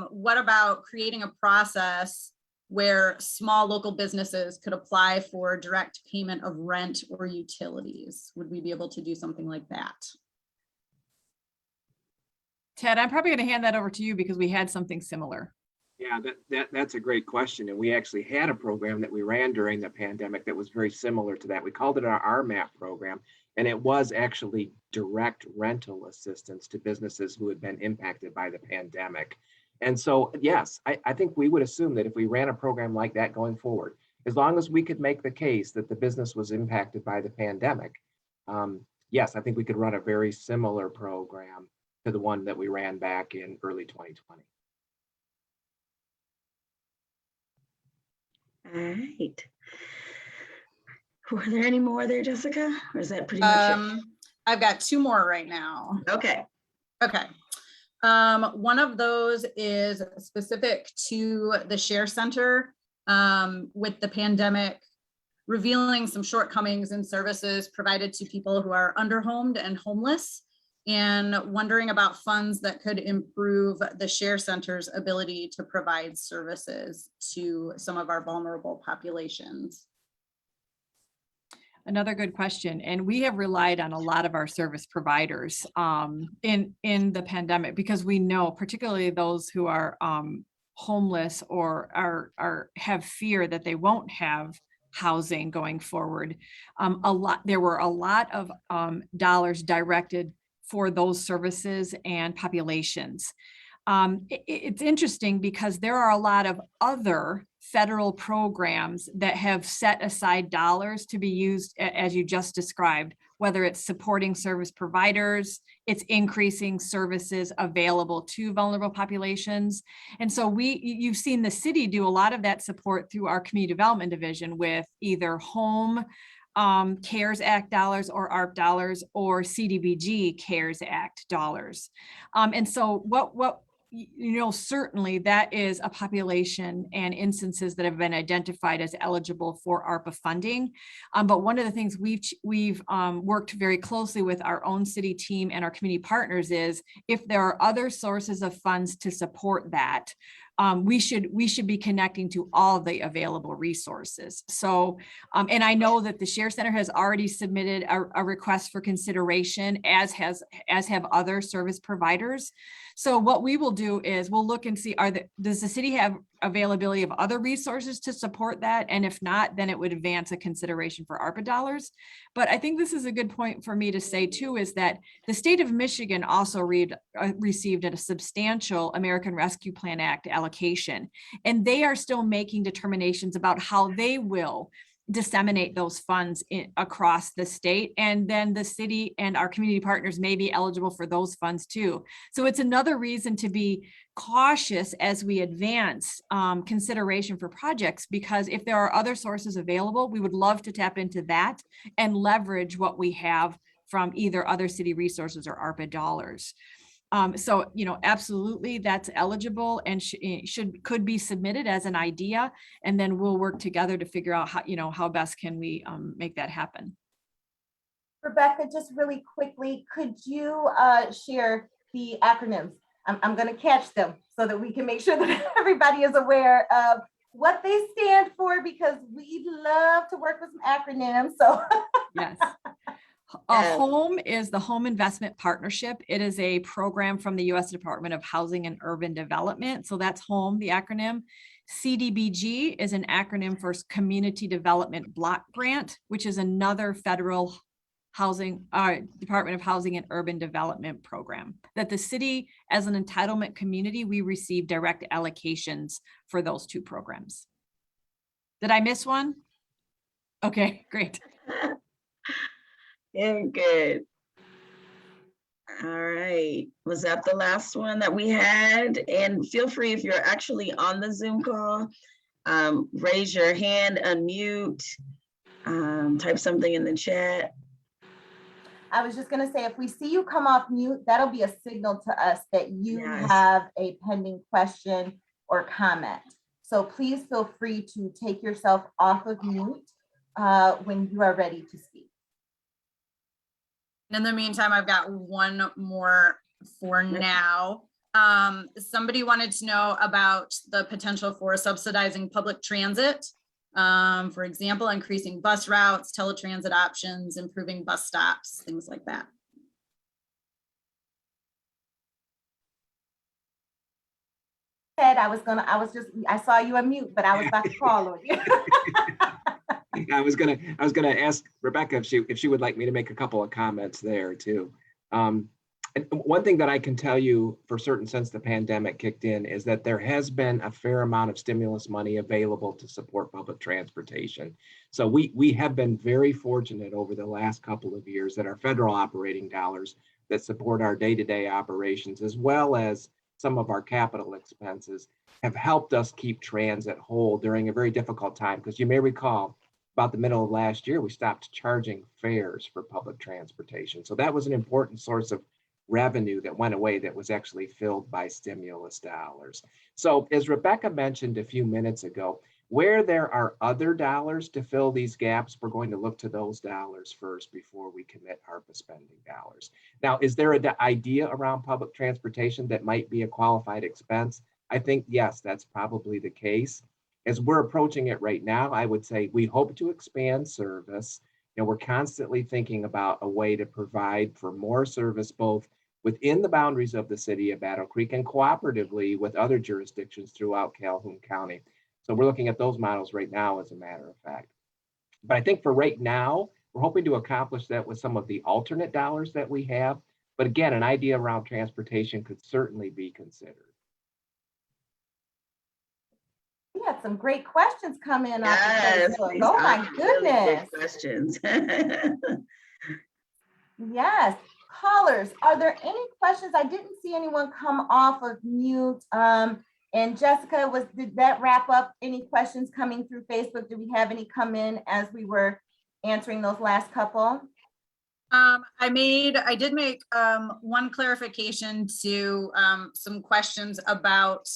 what about creating a process where small local businesses could apply for direct payment of rent or utilities? Would we be able to do something like that? Ted, I'm probably going to hand that over to you because we had something similar. Yeah, that's a great question. And we actually had a program that we ran during the pandemic that was very similar to that. We called it our RMAP program, and it was actually direct rental assistance to businesses who had been impacted by the pandemic. And so, yes, I think we would assume that if we ran a program like that going forward, as long as we could make the case that the business was impacted by the pandemic, yes, I think we could run a very similar program to the one that we ran back in early 2020. All right. Were there any more there, Jessica? Or is that pretty much it? I've got two more right now. Okay. Okay. One of those is specific to the share center with the pandemic, revealing some shortcomings in services provided to people who are underhomed and homeless, and wondering about funds that could improve the share center's ability to provide services to some of our vulnerable populations. Another good question. And we have relied on a lot of our service providers in the pandemic, because we know, particularly those who are homeless or have fear that they won't have housing going forward. There were a lot of dollars directed for those services and populations. It's interesting because there are a lot of other federal programs that have set aside dollars to be used, as you just described, whether it's supporting service providers, it's increasing services available to vulnerable populations. And so you've seen the city do a lot of that support through our community development division with either home CARES Act dollars or ARP dollars or CDBG CARES Act dollars. And so certainly that is a population and instances that have been identified as eligible for ARPA funding. But one of the things we've worked very closely with our own city team and our community partners is if there are other sources of funds to support that, we should be connecting to all the available resources. So, and I know that the Share Center has already submitted a request for consideration, as have other service providers. So what we will do is we'll look and see, does the city have availability of other resources to support that? And if not, then it would advance a consideration for ARPA dollars. But I think this is a good point for me to say too, is that the state of Michigan also received a substantial American Rescue Plan Act allocation, and they are still making determinations about how they will disseminate those funds across the state, and then the city and our community partners may be eligible for those funds too. So it's another reason to be cautious as we advance consideration for projects, because if there are other sources available, we would love to tap into that and leverage what we have from either other city resources or ARPA dollars. So, absolutely that's eligible and could be submitted as an idea, and then we'll work together to figure out how best can we make that happen. Rebecca, just really quickly, could you share the acronyms? I'm going to catch them so that we can make sure that everybody is aware of what they stand for, because we love to work with some acronyms. So yes. HOME is the Home Investment Partnership. It is a program from the U.S. Department of Housing and Urban Development. So that's HOME, the acronym. CDBG is an acronym for Community Development Block Grant, which is another federal Department of Housing and Urban Development program that the city, as an entitlement community, we receive direct allocations for those two programs. Did I miss one? Okay, great. Yeah, good. All right. Was that the last one that we had? And feel free, if you're actually on the Zoom call, raise your hand, unmute, type something in the chat. I was just going to say, if we see you come off mute, that'll be a signal to us that you Yes. have a pending question or comment. So please feel free to take yourself off of mute when you are ready to speak. In the meantime, I've got one more for now. Somebody wanted to know about the potential for subsidizing public transit. For example, increasing bus routes, teletransit options, improving bus stops, things like that. I saw you unmute, but I was about to call on you. I was gonna ask Rebecca if she would like me to make a couple of comments there too. And one thing that I can tell you for certain since the pandemic kicked in is that there has been a fair amount of stimulus money available to support public transportation. So we have been very fortunate over the last couple of years that our federal operating dollars that support our day-to-day operations, as well as some of our capital expenses, have helped us keep transit whole during a very difficult time. Because you may recall, about the middle of last year, we stopped charging fares for public transportation. So that was an important source of revenue that went away that was actually filled by stimulus dollars. So as Rebecca mentioned a few minutes ago, where there are other dollars to fill these gaps, we're going to look to those dollars first before we commit ARPA spending dollars. Now, is there an idea around public transportation that might be a qualified expense? I think, yes, that's probably the case. As we're approaching it right now, I would say we hope to expand service. You know, we're constantly thinking about a way to provide for more service, both within the boundaries of the city of Battle Creek and cooperatively with other jurisdictions throughout Calhoun County. So we're looking at those models right now, as a matter of fact. But I think for right now, we're hoping to accomplish that with some of the alternate dollars that we have. But again, an idea around transportation could certainly be considered. We had some great questions come in. Yes, Oh these my are really good goodness. questions. Yes. Callers, are there any questions? I didn't see anyone come off of mute. And Jessica, did that wrap up any questions coming through Facebook? Did we have any come in as we were answering those last couple? I did make one clarification to some questions about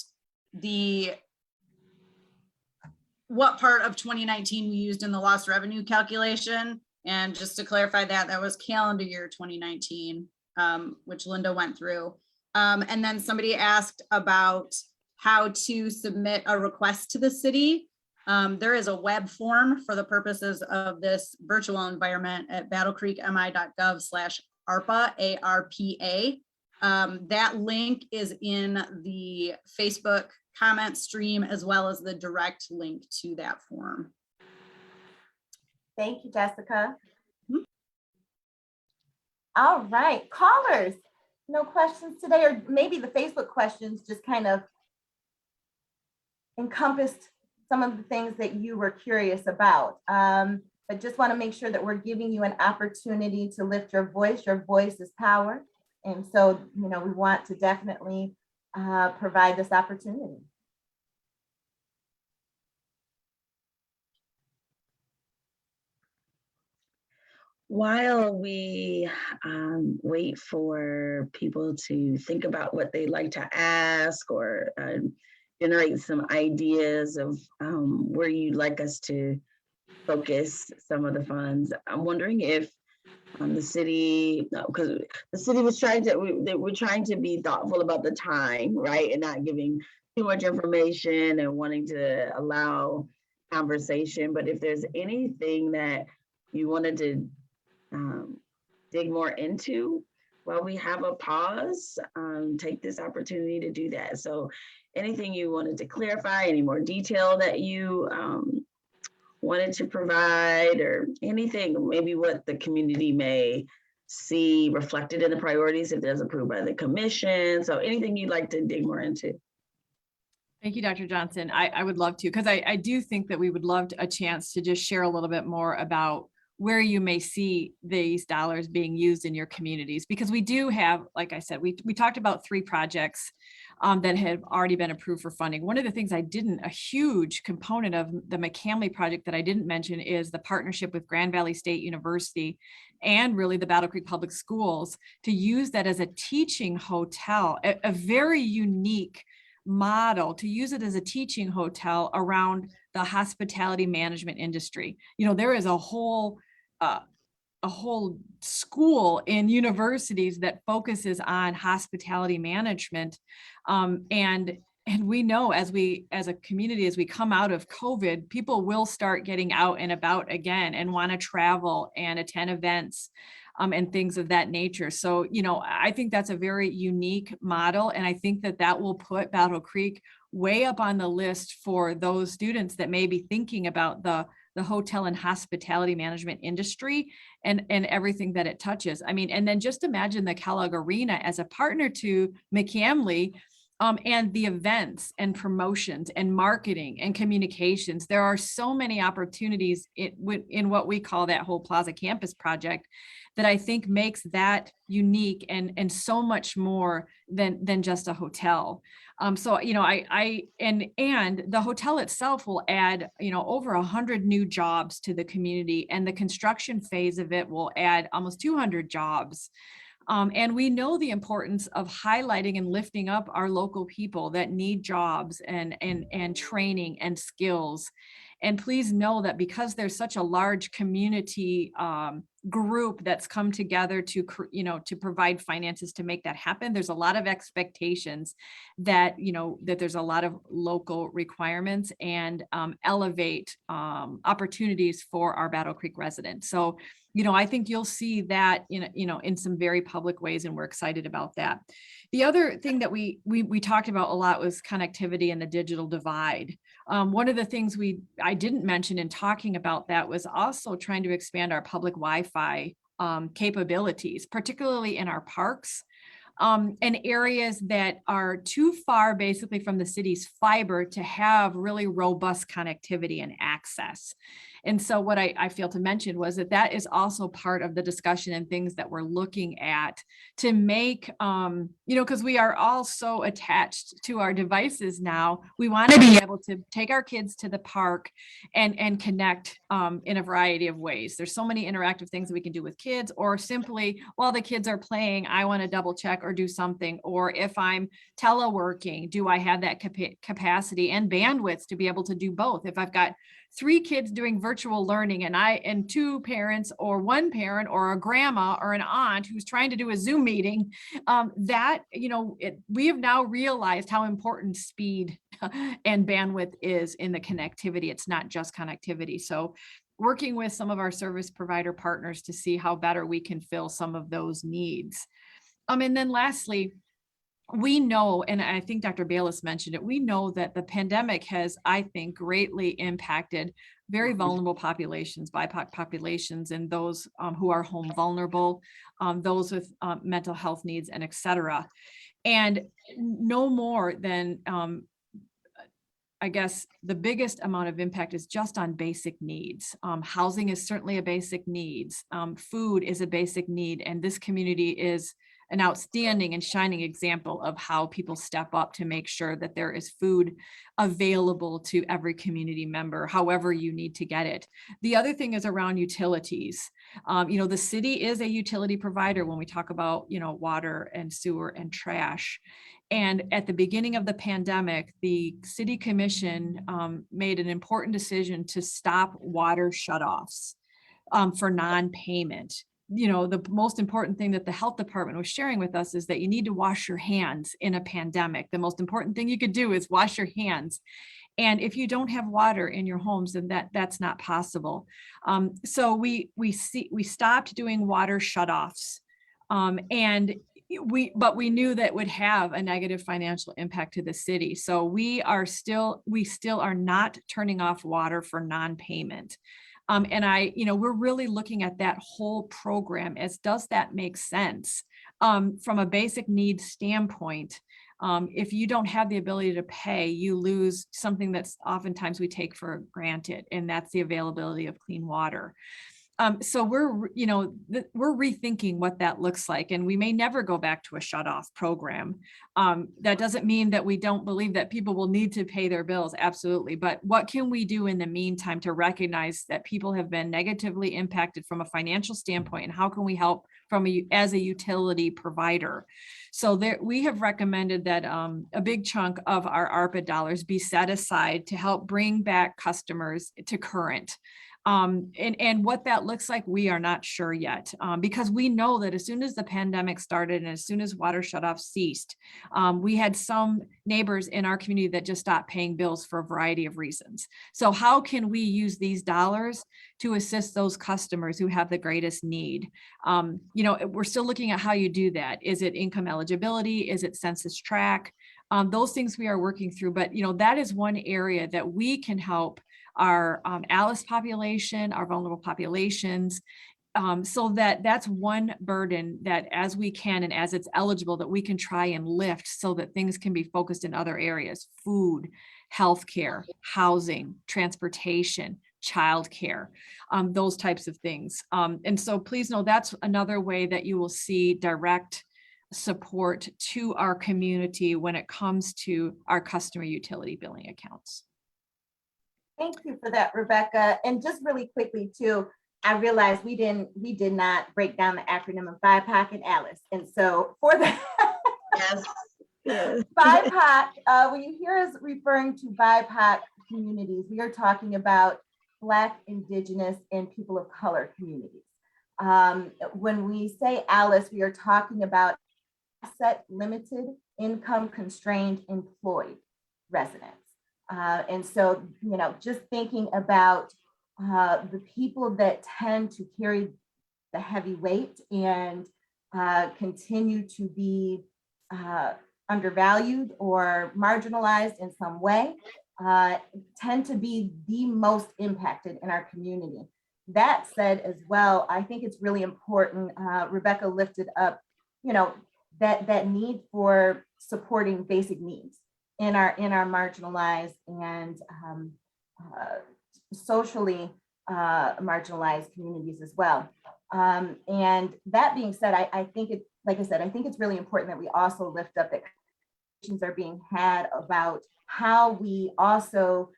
what part of 2019 we used in the lost revenue calculation. And just to clarify that, that was calendar year 2019, which Linda went through. And then somebody asked about how to submit a request to the city. There is a web form for the purposes of this virtual environment at battlecreekmi.gov/ARPA, ARPA. That link is in the Facebook comment stream, as well as the direct link to that form. Thank you, Jessica. All right, callers, no questions today, or maybe the Facebook questions just kind of encompassed some of the things that you were curious about. But just want to make sure that we're giving you an opportunity to lift your voice. Your voice is power. And so, you know, we want to definitely provide this opportunity. While we wait for people to think about what they'd like to ask or generate some ideas of where you'd like us to focus some of the funds, I'm wondering if the city, because the city was we're trying to be thoughtful about the time, right? And not giving too much information and wanting to allow conversation. But if there's anything that you wanted to dig more into while we have a pause, take this opportunity to do that. So anything you wanted to clarify, any more detail that you wanted to provide, or anything, maybe what the community may see reflected in the priorities if there's approved by the commission. So anything you'd like to dig more into. Thank you, Dr. Johnson. I would love to, because I do think that we would love a chance to just share a little bit more about where you may see these dollars being used in your communities, because we do have, like I said, we talked about 3 projects that have already been approved for funding. One of the things a huge component of the Mccannly project that I didn't mention is the partnership with Grand Valley State University and really the Battle Creek Public Schools to use that as a teaching hotel, a very unique model to use it as a teaching hotel around the hospitality management industry. You know, there is a whole school in universities that focuses on hospitality management. And we know as a community, as we come out of COVID, people will start getting out and about again and want to travel and attend events and things of that nature. So, you know, I think that's a very unique model. And I think that will put Battle Creek way up on the list for those students that may be thinking about the hotel and hospitality management industry and everything that it touches. I mean, and then just imagine the Kellogg Arena as a partner to Mccannly, and the events and promotions and marketing and communications. There are so many opportunities in what we call that whole Plaza Campus project that I think makes that unique and so much more than just a hotel. So, you know, and the hotel itself will add, you know, over 100 new jobs to the community, and the construction phase of it will add almost 200 jobs. And we know the importance of highlighting and lifting up our local people that need jobs and training and skills. And please know that because there's such a large community group that's come together to, to provide finances to make that happen, there's a lot of expectations that, that there's a lot of local requirements and elevate opportunities for our Battle Creek residents. So, I think you'll see that in some very public ways, and we're excited about that. The other thing that we talked about a lot was connectivity and the digital divide. One of the things I didn't mention in talking about that was also trying to expand our public Wi-Fi capabilities, particularly in our parks. And areas that are too far basically from the city's fiber to have really robust connectivity and access. And so what I failed to mention was that is also part of the discussion and things that we're looking at to make, because we are all so attached to our devices now. We want to be able to take our kids to the park and connect in a variety of ways. There's so many interactive things that we can do with kids, or simply while the kids are playing, I want to double check or do something. Or if I'm teleworking, do I have that capacity and bandwidth to be able to do both? If I've got 3 kids doing virtual learning and 2 parents or 1 parent or a grandma or an aunt who's trying to do a Zoom meeting, we have now realized how important speed and bandwidth is in the connectivity. It's not just connectivity. So working with some of our service provider partners to see how better we can fill some of those needs. And then lastly, we know, and I think Dr. Bayless mentioned it, we know that the pandemic has, I think, greatly impacted very vulnerable populations, BIPOC populations, and those who are home vulnerable, those with mental health needs, and et cetera. And no more than, I guess, the biggest amount of impact is just on basic needs. Housing is certainly a basic need. Food is a basic need, and this community is an outstanding and shining example of how people step up to make sure that there is food available to every community member, however you need to get it. The other thing is around utilities. The city is a utility provider when we talk about, water and sewer and trash. And at the beginning of the pandemic, the city commission made an important decision to stop water shutoffs for non-payment. The most important thing that the health department was sharing with us is that you need to wash your hands in a pandemic. The most important thing you could do is wash your hands. And if you don't have water in your homes, then that's not possible. So we stopped doing water shutoffs. But we knew that would have a negative financial impact to the city. So we still are not turning off water for non-payment. We're really looking at that whole program as, does that make sense? From a basic needs standpoint, if you don't have the ability to pay, you lose something that's oftentimes we take for granted, and that's the availability of clean water. So we're rethinking what that looks like, and we may never go back to a shut-off program. That doesn't mean that we don't believe that people will need to pay their bills, absolutely. But what can we do in the meantime to recognize that people have been negatively impacted from a financial standpoint, and how can we help as a utility provider? So we have recommended that a big chunk of our ARPA dollars be set aside to help bring back customers to current. And what that looks like, we are not sure yet, because we know that as soon as the pandemic started and as soon as water shutoffs ceased, we had some neighbors in our community that just stopped paying bills for a variety of reasons. So how can we use these dollars to assist those customers who have the greatest need? We're still looking at how you do that. Is it income eligibility? Is it census tract? Those things we are working through, but that is one area that we can help our ALICE population, our vulnerable populations, so that's one burden that as we can and as it's eligible that we can try and lift so that things can be focused in other areas: food, healthcare, housing, transportation, childcare, those types of things. And so please know that's another way that you will see direct support to our community when it comes to our customer utility billing accounts. Thank you for that, Rebecca. And just really quickly too, I realized we did not break down the acronym of BIPOC and Alice. And so for that, Yes. Yes. BIPOC, when you hear us referring to BIPOC communities, we are talking about Black, Indigenous, and people of color communities. When we say Alice, we are talking about asset limited, income constrained, employed residents. And so, you know, just thinking about the people that tend to carry the heavy weight and continue to be undervalued or marginalized in some way, tend to be the most impacted in our community. That said as well, I think it's really important, Rebecca lifted up, you know, that need for supporting basic needs in our marginalized and socially marginalized communities as well. And that being said, I think it, like I said, I think it's really important that we also lift up that conversations are being had about how we also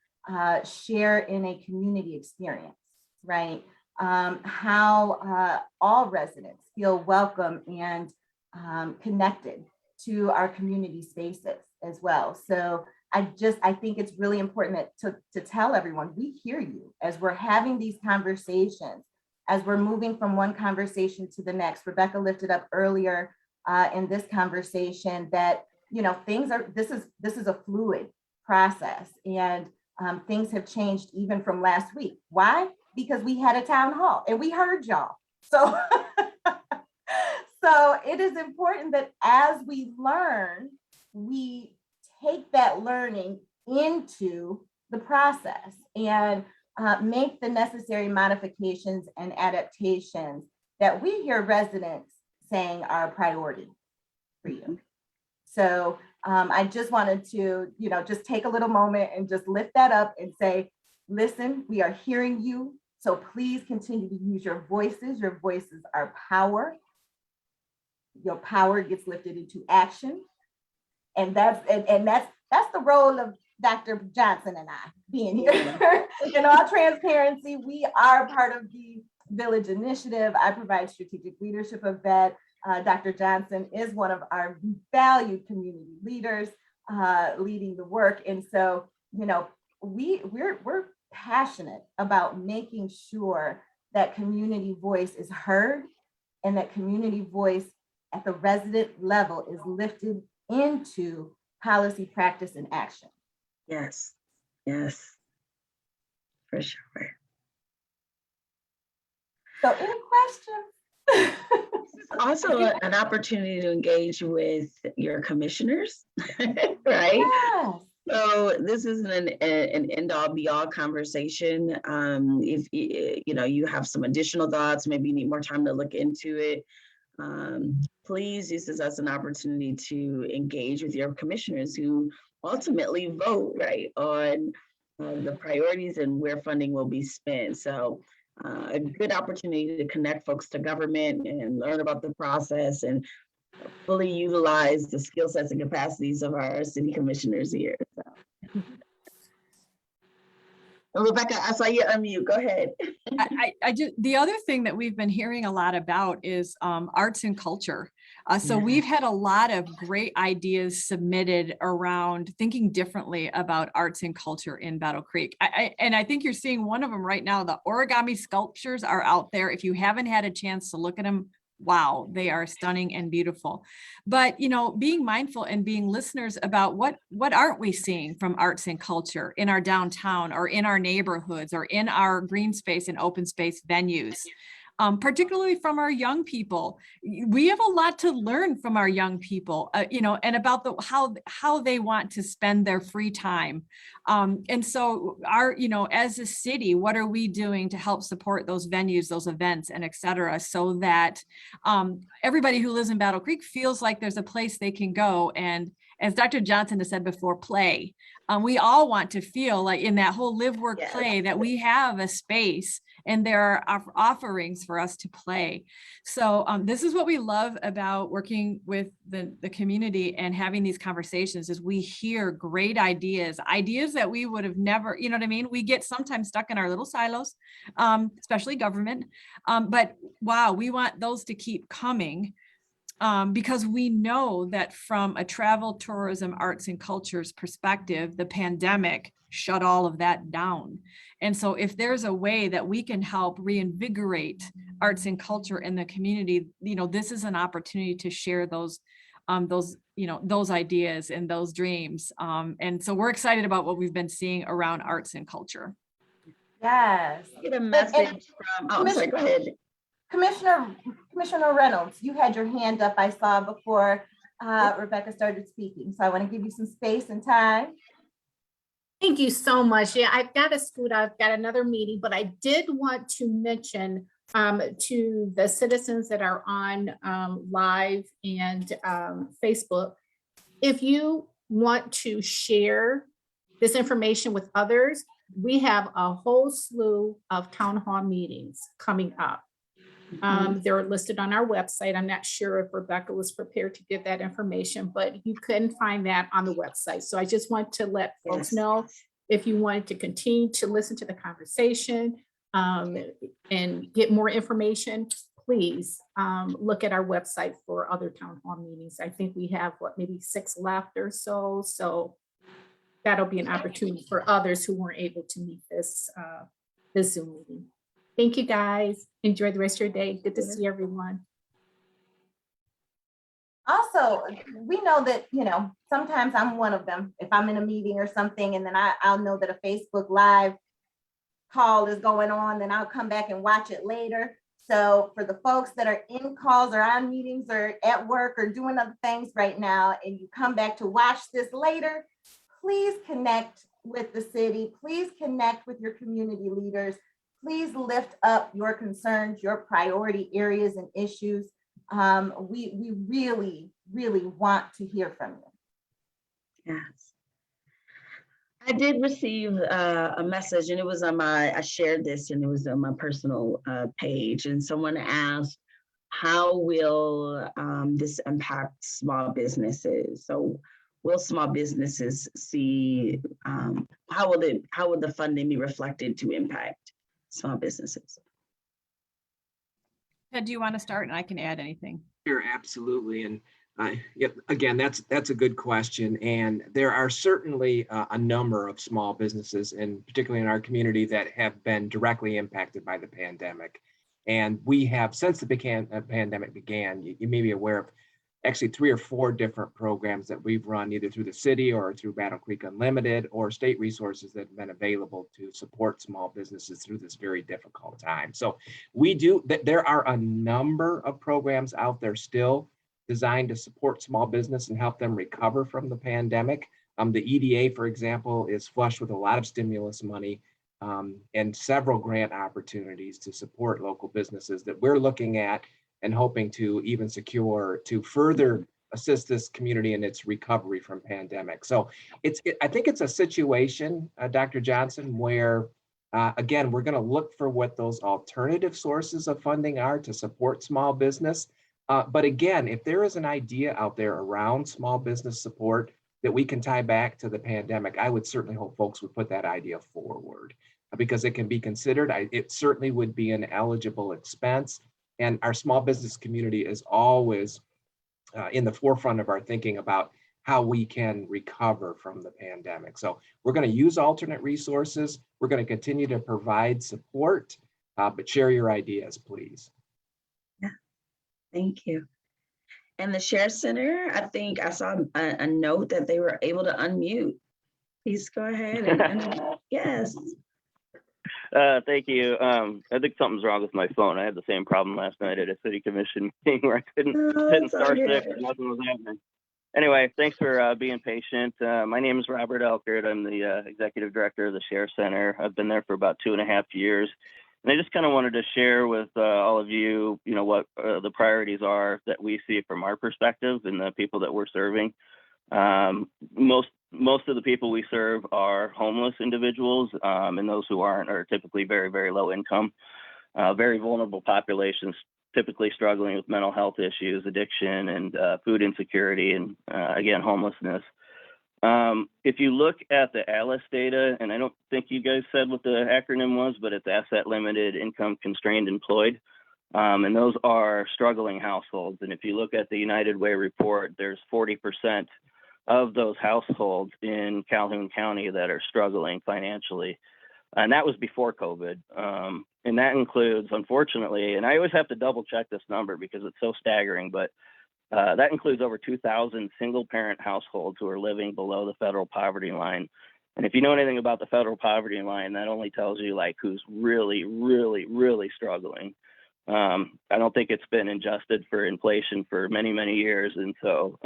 share in a community experience, right? How all residents feel welcome and connected to our community spaces as well. So I think it's really important to tell everyone, we hear you as we're having these conversations, as we're moving from one conversation to the next. Rebecca lifted up earlier in this conversation that, you know, this is a fluid process, and things have changed even from last week. Why? Because we had a town hall and we heard y'all. So, so it is important that as we learn, we take that learning into the process and make the necessary modifications and adaptations that we hear residents saying are a priority for you. So I just wanted to, you know, just take a little moment and just lift that up and say, listen, we are hearing you. So please continue to use your voices. Your voices are power. Your power gets lifted into action. And that's the role of Dr. Johnson and I being here. In all transparency, we are part of the Village Initiative. I provide strategic leadership of that. Dr. Johnson is one of our valued community leaders leading the work. And so, you know, we're passionate about making sure that community voice is heard and that community voice at the resident level is lifted into policy, practice, and action. Yes, yes, for sure. So any questions? Also an opportunity to engage with your commissioners, right? Yes. So this isn't an end all be all conversation. If you know you have some additional thoughts, maybe you need more time to look into it, please use this as an opportunity to engage with your commissioners who ultimately vote, right, on the priorities and where funding will be spent. So a good opportunity to connect folks to government and learn about the process and fully utilize the skill sets and capacities of our city commissioners here. So. Rebecca, I saw you unmute. Go ahead. I just, the other thing that we've been hearing a lot about is arts and culture. So we've had a lot of great ideas submitted around thinking differently about arts and culture in Battle Creek. And I think you're seeing one of them right now. The origami sculptures are out there. If you haven't had a chance to look at them, wow, they are stunning and beautiful. But, you know, being mindful and being listeners about what aren't we seeing from arts and culture in our downtown or in our neighborhoods or in our green space and open space venues. Particularly from our young people. We have a lot to learn from our young people, you know, and about how they want to spend their free time. And so you know, as a city, what are we doing to help support those venues, those events, and et cetera, so that everybody who lives in Battle Creek feels like there's a place they can go and as Dr. Johnson has said before, play. We all want to feel like in that whole live, work, Yes. play that we have a space and there are offerings for us to play. So this is what we love about working with the community and having these conversations is we hear great ideas that we would have never, you know what I mean? We get sometimes stuck in our little silos, especially government. But wow, we want those to keep coming. Because we know that from a travel, tourism, arts and cultures perspective, the pandemic shut all of that down. And so if there's a way that we can help reinvigorate arts and culture in the community, this is an opportunity to share those ideas and those dreams. And so we're excited about what we've been seeing around arts and culture. Yes. Get a message from, I'm sorry, go ahead. Commissioner Reynolds, you had your hand up, I saw before Rebecca started speaking. So I want to give you some space and time. Thank you so much. Yeah, I've got to scoot. I've got another meeting, but I did want to mention to the citizens that are on live and Facebook, if you want to share this information with others, we have a whole slew of town hall meetings coming up. They're listed on our website. I'm not sure if Rebecca was prepared to give that information, but you can find that on the website. So I just want to let folks know if you wanted to continue to listen to the conversation and get more information, please look at our website for other town hall meetings. I think we have maybe 6 left or so. So that'll be an opportunity for others who weren't able to meet this Zoom meeting. Thank you, guys. Enjoy the rest of your day. Good to see everyone. Also, we know that, sometimes I'm one of them. If I'm in a meeting or something, and then I'll know that a Facebook Live call is going on, then I'll come back and watch it later. So for the folks that are in calls or on meetings or at work or doing other things right now, and you come back to watch this later, please connect with the city. Please connect with your community leaders. Please lift up your concerns, your priority areas and issues. We really, really want to hear from you. Yes. I did receive a message, and it was on I shared this, and it was on my personal page, and someone asked, how will this impact small businesses? So will small businesses see, how will the funding be reflected to impact small businesses? Ted, do you want to start and I can add anything? Sure, absolutely. And again, that's a good question. And there are certainly a number of small businesses, and particularly in our community, that have been directly impacted by the pandemic. And we have, since the pandemic began, you may be aware of actually 3 or 4 different programs that we've run either through the city or through Battle Creek Unlimited or state resources that have been available to support small businesses through this very difficult time. So there are a number of programs out there still designed to support small business and help them recover from the pandemic. The EDA, for example, is flush with a lot of stimulus money and several grant opportunities to support local businesses that we're looking at and hoping to even secure to further assist this community in its recovery from pandemic. So I think it's a situation, Dr. Johnson, where again, we're going to look for what those alternative sources of funding are to support small business. But again, if there is an idea out there around small business support that we can tie back to the pandemic, I would certainly hope folks would put that idea forward because it can be considered. It certainly would be an eligible expense. And our small business community is always in the forefront of our thinking about how we can recover from the pandemic. So we're going to use alternate resources. We're going to continue to provide support, but share your ideas, please. Yeah, thank you. And the Share Center, I think I saw a note that they were able to unmute. Please go ahead and yes. Thank you. I think something's wrong with my phone. I had the same problem last night at a city commission meeting where I couldn't star 6 and nothing was happening. Anyway, thanks for being patient. My name is Robert Elkert. I'm the executive director of the Share Center. I've been there for about 2.5 years. And I just kind of wanted to share with all of you, what the priorities are that we see from our perspective and the people that we're serving. Most of the people we serve are homeless individuals, and those who aren't are typically very, very low income, very vulnerable populations, typically struggling with mental health issues, addiction, and food insecurity, and again, homelessness. If you look at the ALICE data, and I don't think you guys said what the acronym was, but it's Asset Limited, Income Constrained, Employed. And those are struggling households. And if you look at the United Way report, there's 40% of those households in Calhoun County that are struggling financially. And that was before COVID. And that includes, unfortunately, and I always have to double check this number because it's so staggering, but that includes over 2,000 single parent households who are living below the federal poverty line. And if you know anything about the federal poverty line, that only tells you like who's really, really, really struggling. I don't think it's been adjusted for inflation for many, many years. And so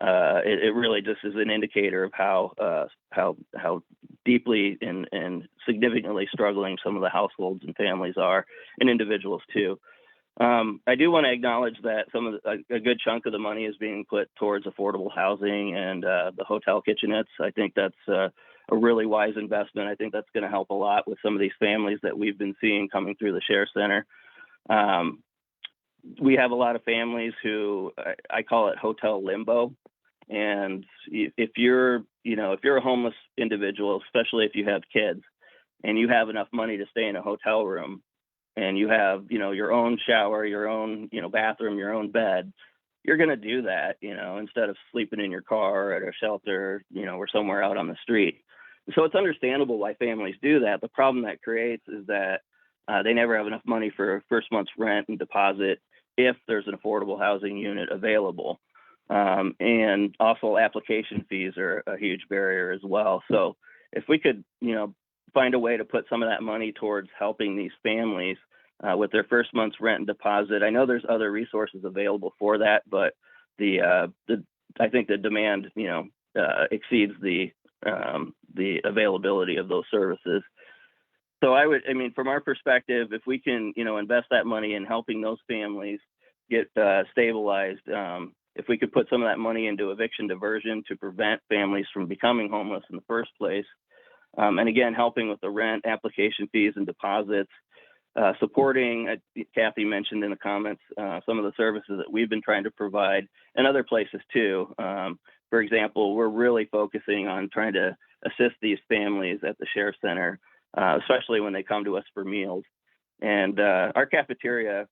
it really just is an indicator of how deeply and significantly struggling some of the households and families are, and individuals too. I do want to acknowledge that a good chunk of the money is being put towards affordable housing and the hotel kitchenettes. I think that's a really wise investment. I think that's going to help a lot with some of these families that we've been seeing coming through the Share Center. We have a lot of families who I call it hotel limbo. And if you're a homeless individual, especially if you have kids and you have enough money to stay in a hotel room, and you have, your own shower, your own, bathroom, your own bed, you're going to do that, instead of sleeping in your car or at a shelter, or somewhere out on the street. So it's understandable why families do that. The problem that creates is that they never have enough money for first month's rent and deposit if there's an affordable housing unit available. And also application fees are a huge barrier as well. So if we could, find a way to put some of that money towards helping these families with their first month's rent and deposit. I know there's other resources available for that, but I think the demand, exceeds the availability of those services. So from our perspective, if we can, invest that money in helping those families get stabilized, if we could put some of that money into eviction diversion to prevent families from becoming homeless in the first place, and again, helping with the rent, application fees, and deposits, supporting, Kathy mentioned in the comments, some of the services that we've been trying to provide, and other places too. For example, we're really focusing on trying to assist these families at the Share Center, especially when they come to us for meals. And our cafeteria,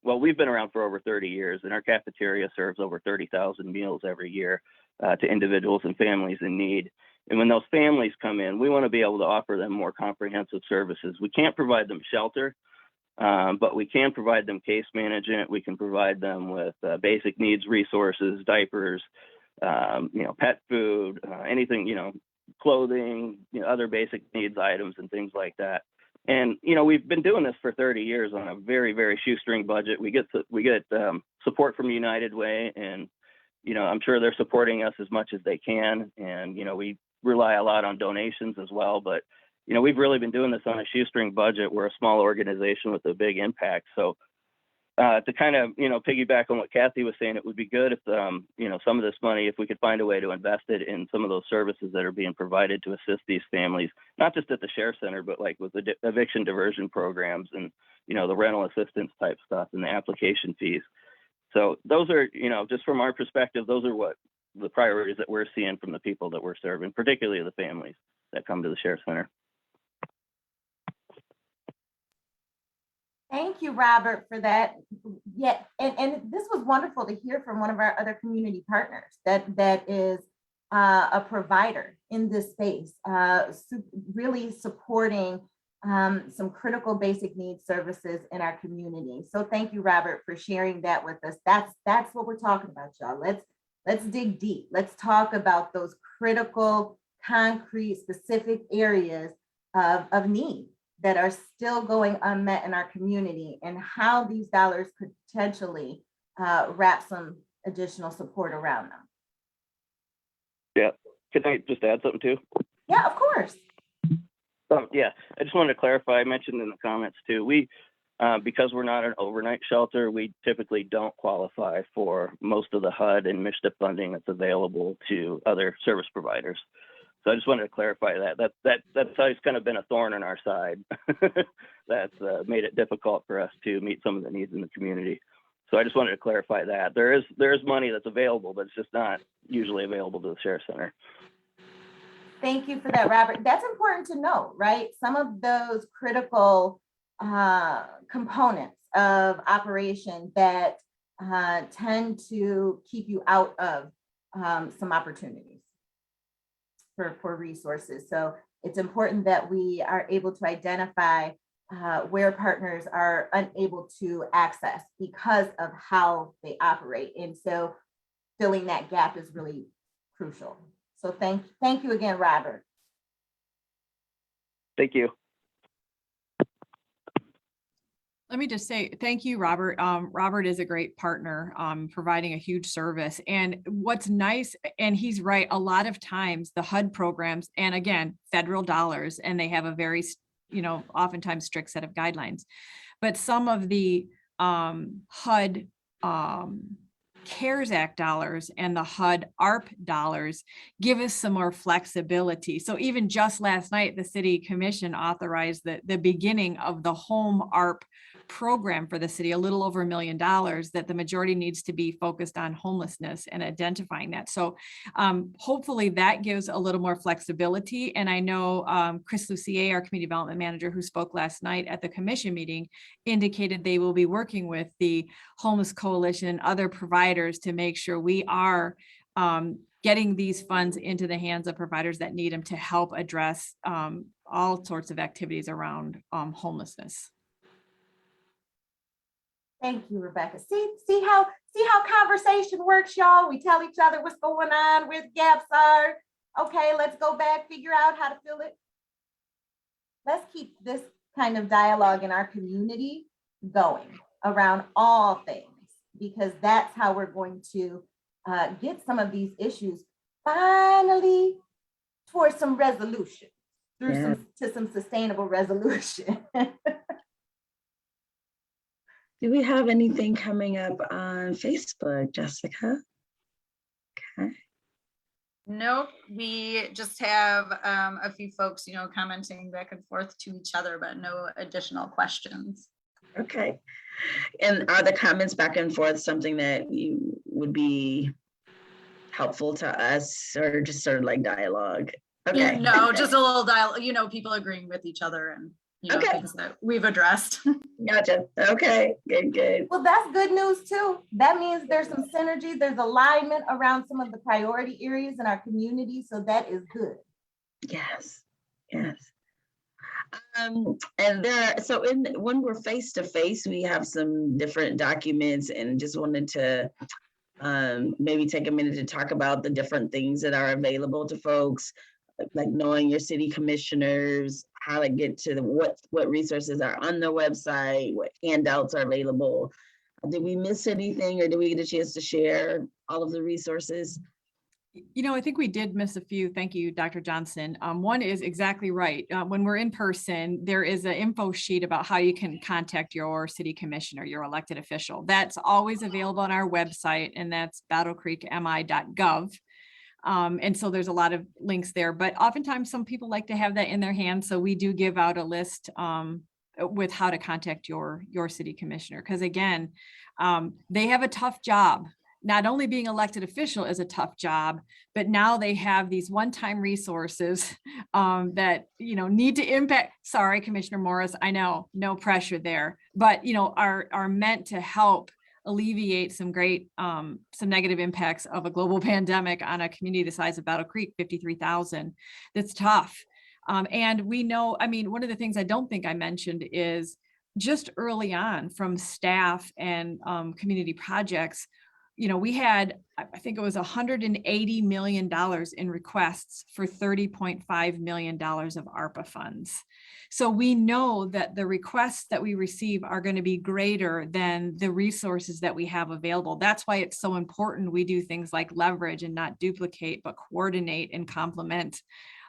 we've been around for over 30 years, and our cafeteria serves over 30,000 meals every year to individuals and families in need. And when those families come in, we want to be able to offer them more comprehensive services. We can't provide them shelter, but we can provide them case management. We can provide them with basic needs resources, diapers, pet food, anything, clothing, other basic needs items and things like that. And, we've been doing this for 30 years on a very, very shoestring budget. We get support from United Way, and, I'm sure they're supporting us as much as they can. And, we rely a lot on donations as well, but, we've really been doing this on a shoestring budget. We're a small organization with a big impact. So to kind of, piggyback on what Kathy was saying, it would be good if, some of this money, if we could find a way to invest it in some of those services that are being provided to assist these families, not just at the Share Center, but like with the eviction diversion programs and, the rental assistance type stuff and the application fees. So those are, just from our perspective, those are what the priorities that we're seeing from the people that we're serving, particularly the families that come to the Share Center. Thank you, Robert, for that. Yeah, and this was wonderful to hear from one of our other community partners that is a provider in this space, really supporting some critical basic needs services in our community. So thank you, Robert, for sharing that with us. That's what we're talking about, y'all. Let's dig deep. Let's talk about those critical, concrete, specific areas of need that are still going unmet in our community, and how these dollars could potentially wrap some additional support around them. Yeah, can I just add something too? Yeah, of course. Yeah, I just wanted to clarify, I mentioned in the comments too, we Because we're not an overnight shelter, we typically don't qualify for most of the HUD and Mich funding that's available to other service providers. So I just wanted to clarify that. That's always kind of been a thorn in our side. That's made it difficult for us to meet some of the needs in the community. So I just wanted to clarify that. There is money that's available, but it's just not usually available to the Sheriff Center. Thank you for that, Robert. That's important to know, right? Some of those critical components of operation that tend to keep you out of some opportunities for resources. So it's important that we are able to identify where partners are unable to access because of how they operate. And so filling that gap is really crucial. So thank you again, Robert. Thank you. Let me just say, thank you, Robert. Robert is a great partner, providing a huge service. And what's nice, and he's right, a lot of times the HUD programs, and again, federal dollars, and they have a very, oftentimes strict set of guidelines. But some of the HUD CARES Act dollars and the HUD ARP dollars give us some more flexibility. So even just last night, the City Commission authorized the beginning of the home ARP program for the city, a little over $1 million, that the majority needs to be focused on homelessness and identifying that. So hopefully that gives a little more flexibility. And I know Chris Lucier, our community development manager, who spoke last night at the commission meeting, indicated they will be working with the Homeless Coalition and other providers to make sure we are getting these funds into the hands of providers that need them to help address all sorts of activities around homelessness. Thank you, Rebecca. See how conversation works, y'all. We tell each other what's going on, where the gaps are. Okay, let's go back, figure out how to fill it. Let's keep this kind of dialogue in our community going around all things, because that's how we're going to get some of these issues finally towards some resolution, through some sustainable resolution. Do we have anything coming up on Facebook, Jessica? Okay. Nope, we just have a few folks, commenting back and forth to each other, but no additional questions. Okay. And are the comments back and forth something that you would be helpful to us, or just sort of like dialogue? Okay. No, just a little dialogue, people agreeing with each other and things that we've addressed. Gotcha. Okay, good. Well, that's good news too. That means there's some synergy, there's alignment around some of the priority areas in our community. So that is good. Yes. And when we're face to face, we have some different documents, and just wanted to maybe take a minute to talk about the different things that are available to folks, like knowing your city commissioners, how to get to what resources are on the website, what handouts are available. Did we miss anything, or did we get a chance to share all of the resources? I think we did miss a few. Thank you, Dr. Johnson. One is exactly right. When we're in person, there is an info sheet about how you can contact your city commissioner, your elected official. That's always available on our website, and that's battlecreekmi.gov. And so there's a lot of links there, but oftentimes some people like to have that in their hands. So we do give out a list with how to contact your city commissioner. Because again, they have a tough job. Not only being elected official is a tough job, but now they have these one-time resources that, need to impact. Sorry, Commissioner Morris, I know, no pressure there, but, are meant to help alleviate some negative impacts of a global pandemic on a community the size of Battle Creek, 53,000. That's tough. And we know, one of the things I don't think I mentioned is just early on from staff and community projects, we had, I think it was $180 million in requests for $30.5 million of ARPA funds. So we know that the requests that we receive are going to be greater than the resources that we have available. That's why it's so important we do things like leverage and not duplicate, but coordinate and complement.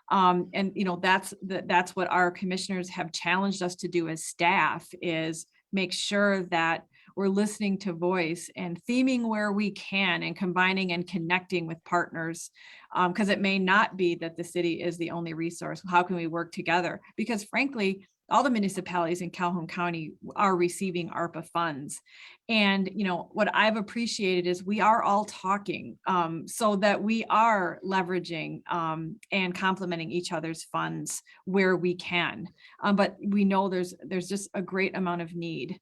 And that's what our commissioners have challenged us to do as staff, is make sure that we're listening to voice and theming where we can and combining and connecting with partners. Because it may not be that the city is the only resource. How can we work together? Because frankly, all the municipalities in Calhoun County are receiving ARPA funds. And, you know, what I've appreciated is we are all talking so that we are leveraging and complementing each other's funds where we can. But we know there's just a great amount of need.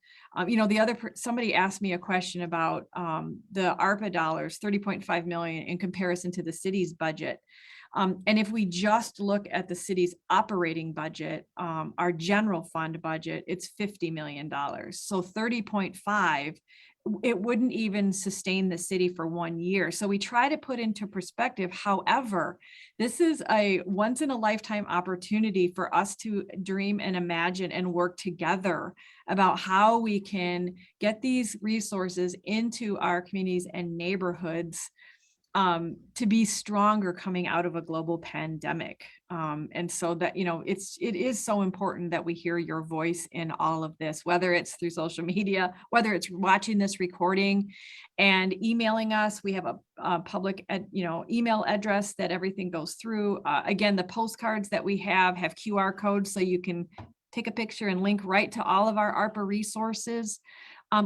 You know, somebody asked me a question about the ARPA dollars, 30.5 million in comparison to the city's budget. And if we just look at the city's operating budget, our general fund budget, it's $50 million. So 30.5, it wouldn't even sustain the city for 1 year. So we try to put into perspective. However, this is a once in a lifetime opportunity for us to dream and imagine and work together about how we can get these resources into our communities and neighborhoods to be stronger coming out of a global pandemic. And so that, you know, it is so important that we hear your voice in all of this, whether it's through social media, whether it's watching this recording and emailing us. We have a public, email address that everything goes through. Again, the postcards that we have QR codes, so you can take a picture and link right to all of our ARPA resources.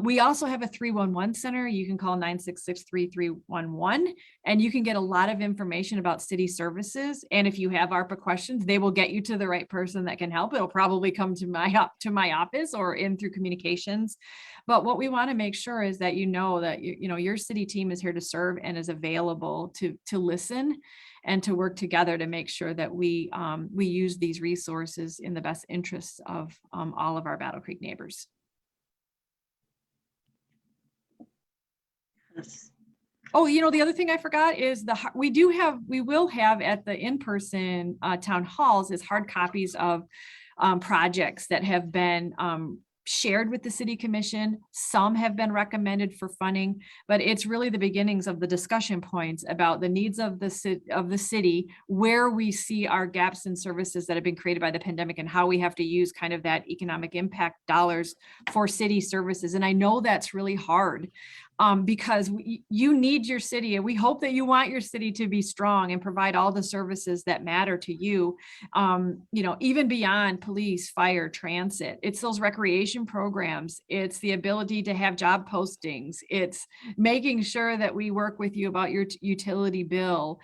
We also have a 311 center. You can call 966-3311, and you can get a lot of information about city services. And if you have ARPA questions, they will get you to the right person that can help. It'll probably come to my office or in through communications. But what we want to make sure is that you know that your city team is here to serve and is available to listen and to work together to make sure that we use these resources in the best interests of all of our Battle Creek neighbors. Yes. Oh, the other thing I forgot is we will have at the in-person town halls is hard copies of projects that have been shared with the city commission. Some have been recommended for funding, but it's really the beginnings of the discussion points about the needs of the city, where we see our gaps in services that have been created by the pandemic and how we have to use kind of that economic impact dollars for city services. And I know that's really hard because you need your city, and we hope that you want your city to be strong and provide all the services that matter to you, even beyond police, fire, transit. It's those recreation programs. It's the ability to have job postings. It's making sure that we work with you about your utility bill.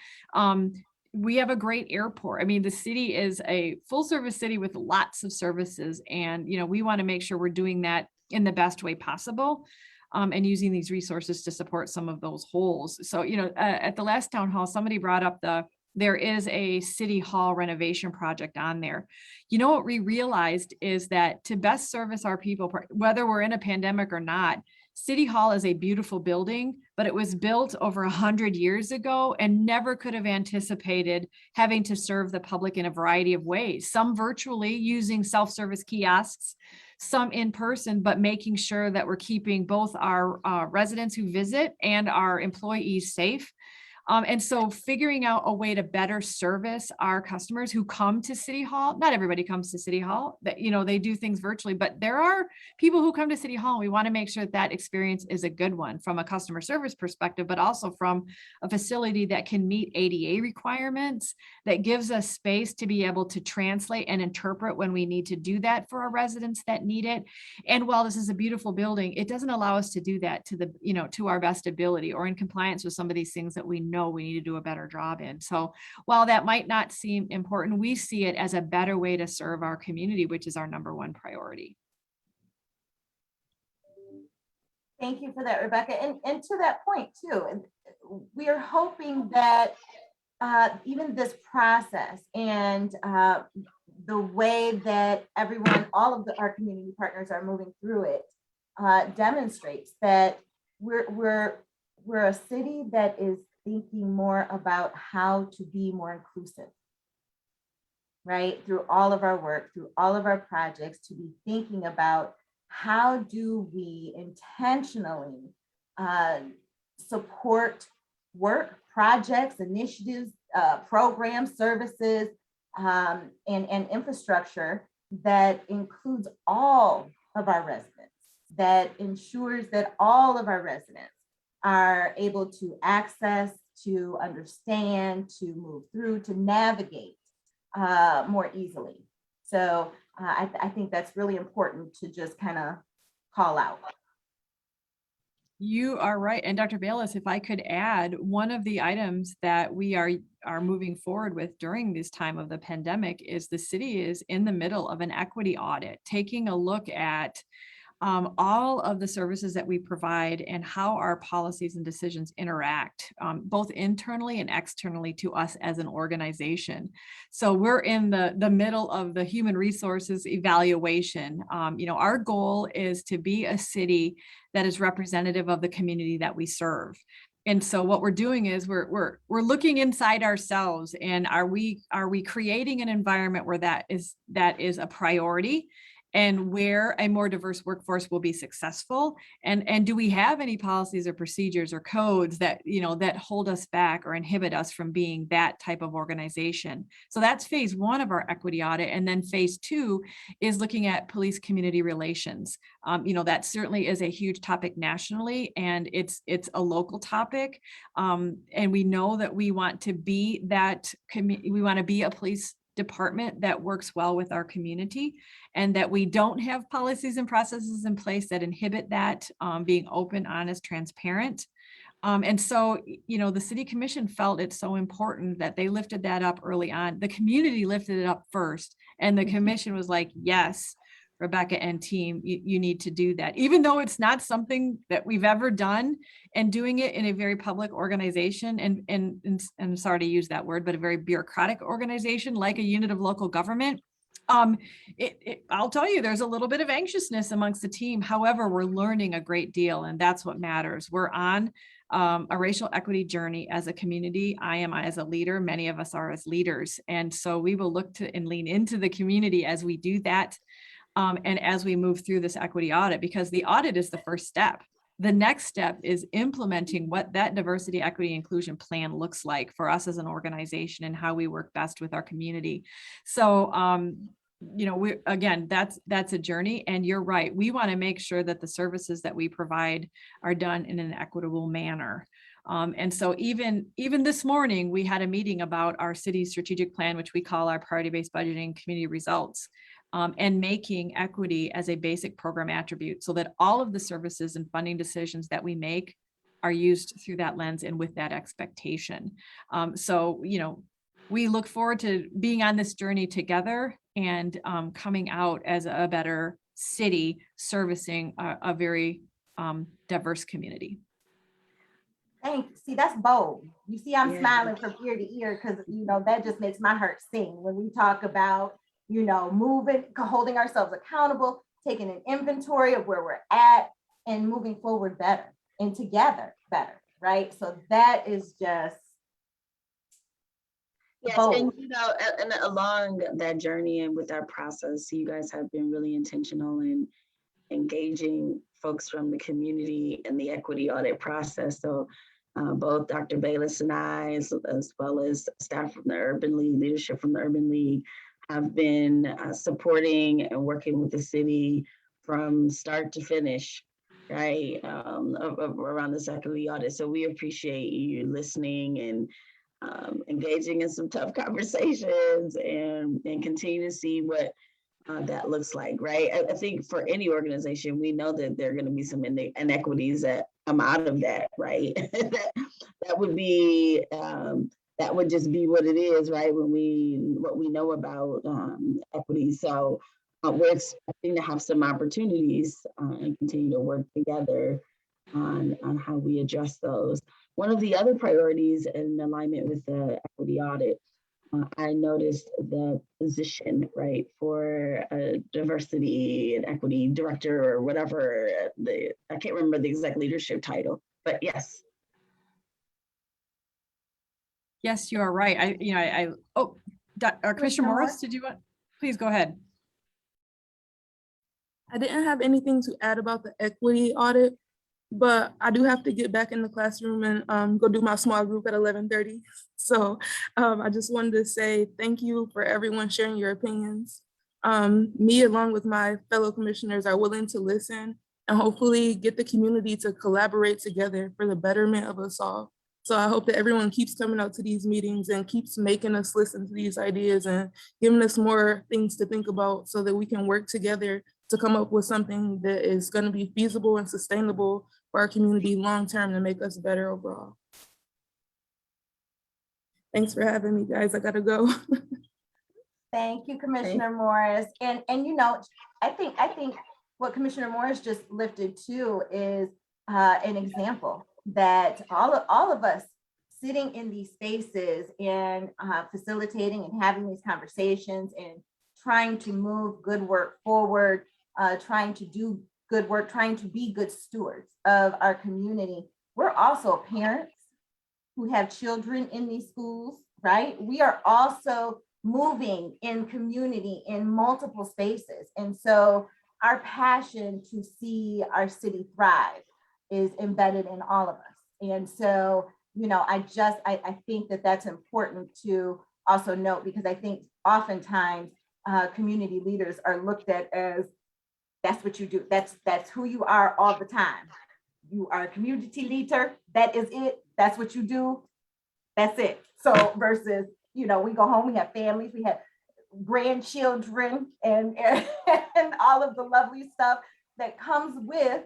We have a great airport. I mean, the city is a full service city with lots of services, and we want to make sure we're doing that in the best way possible. And using these resources to support some of those holes. So, at the last town hall, somebody brought up there is a city hall renovation project on there. What we realized is that to best service our people, whether we're in a pandemic or not, City Hall is a beautiful building, but it was built over 100 years ago and never could have anticipated having to serve the public in a variety of ways, some virtually using self-service kiosks, some in person, but making sure that we're keeping both our residents who visit and our employees safe. And so figuring out a way to better service our customers who come to City Hall. Not everybody comes to City Hall, that they do things virtually, but there are people who come to City Hall. And we want to make sure that experience is a good one from a customer service perspective, but also from a facility that can meet ADA requirements, that gives us space to be able to translate and interpret when we need to do that for our residents that need it. And while this is a beautiful building, it doesn't allow us to do that to our best ability or in compliance with some of these things that we know we need to do a better job in. So while that might not seem important, we see it as a better way to serve our community, which is our number one priority. Thank you for that, Rebecca. And to that point too, we are hoping that even this process and the way that all of our community partners are moving through it demonstrates that we're a city that is thinking more about how to be more inclusive, right? Through all of our work, through all of our projects, to be thinking about how do we intentionally support work, projects, initiatives, programs, services, and infrastructure that includes all of our residents, that ensures that all of our residents are able to access, to understand, to move through, to navigate more easily. So I think that's really important to just kind of call out. You are right. And Dr. Bayless, if I could add, one of the items that we are moving forward with during this time of the pandemic is the city is in the middle of an equity audit, taking a look at all of the services that we provide and how our policies and decisions interact, both internally and externally to us as an organization. So we're in the middle of the human resources evaluation. Our goal is to be a city that is representative of the community that we serve. And so what we're doing is we're looking inside ourselves, and are we creating an environment where that is a priority, and where a more diverse workforce will be successful, and do we have any policies or procedures or codes that that hold us back or inhibit us from being that type of organization. So that's phase one of our equity audit. And then phase two is looking at police community relations. That certainly is a huge topic nationally, and it's a local topic, and we know that we want to be that we want to be a police department that works well with our community, and that we don't have policies and processes in place that inhibit that, being open, honest, transparent. And so, the city commission felt it's so important that they lifted that up early on. The community lifted it up first, and the commission was like, yes, Rebecca and team, you need to do that, even though it's not something that we've ever done, and doing it in a very public organization, and I'm sorry to use that word, but a very bureaucratic organization like a unit of local government. I'll tell you, there's a little bit of anxiousness amongst the team. However, we're learning a great deal, and that's what matters. We're on a racial equity journey as a community. I am as a leader. Many of us are as leaders. And so we will look to and lean into the community as we do that. And as we move through this equity audit, because the audit is the first step. The next step is implementing what that diversity, equity, inclusion plan looks like for us as an organization, and how we work best with our community. So, that's a journey, and you're right. We want to make sure that the services that we provide are done in an equitable manner. And so even this morning, we had a meeting about our city's strategic plan, which we call our priority-based budgeting community results. And making equity as a basic program attribute, so that all of the services and funding decisions that we make are used through that lens and with that expectation. So we look forward to being on this journey together, and coming out as a better city servicing a very diverse community. Thanks. See, that's bold. You see, I'm smiling from ear to ear, because that just makes my heart sing when we talk about moving, holding ourselves accountable, taking an inventory of where we're at, and moving forward better and together better, right? So that is just bold. And along that journey and with our process, you guys have been really intentional in engaging folks from the community in the equity audit process. So both Dr. Bayless and I, as well as staff from the Urban League, leadership from the Urban League, have been supporting and working with the city from start to finish, right, around this equity audit. So we appreciate you listening and engaging in some tough conversations, and continue to see what that looks like, right? I think for any organization, we know that there are going to be some inequities that come out of that, right? that would be that would just be what it is, right? What we know about equity. So we're expecting to have some opportunities and continue to work together on how we address those. One of the other priorities in alignment with the equity audit, I noticed the position, right, for a diversity and equity director or whatever. I can't remember the exact leadership title, but yes. Yes, you are right. Commissioner Morris, did you want? Please go ahead. I didn't have anything to add about the equity audit, but I do have to get back in the classroom and go do my small group at 11:30. So I just wanted to say thank you for everyone sharing your opinions. Me, along with my fellow commissioners, are willing to listen and hopefully get the community to collaborate together for the betterment of us all. So I hope that everyone keeps coming out to these meetings and keeps making us listen to these ideas and giving us more things to think about so that we can work together to come up with something that is going to be feasible and sustainable for our community long-term to make us better overall. Thanks for having me, guys. I gotta go. Thank you, Commissioner Morris. And you know, I think what Commissioner Morris just lifted too is an example that all of us sitting in these spaces and facilitating and having these conversations and trying to move good work forward, trying to do good work, trying to be good stewards of our community. We're also parents who have children in these schools, right? We are also moving in community in multiple spaces. And so our passion to see our city thrive is embedded in all of us. And so, you know, I think that that's important to also note, because I think oftentimes community leaders are looked at as, that's what you do. That's who you are all the time. You are a community leader. That is it. That's what you do. That's it. So versus, you know, we go home, we have families, we have grandchildren and all of the lovely stuff that comes with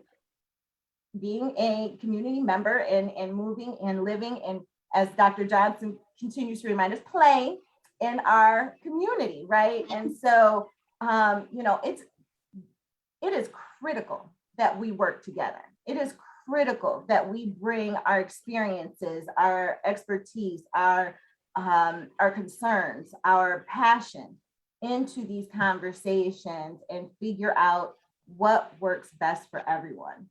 being a community member and moving and living, and as Dr. Johnson continues to remind us, playing in our community, right? And so, you know, it is critical that we work together. It is critical that we bring our experiences, our expertise, our concerns, our passion into these conversations and figure out what works best for everyone.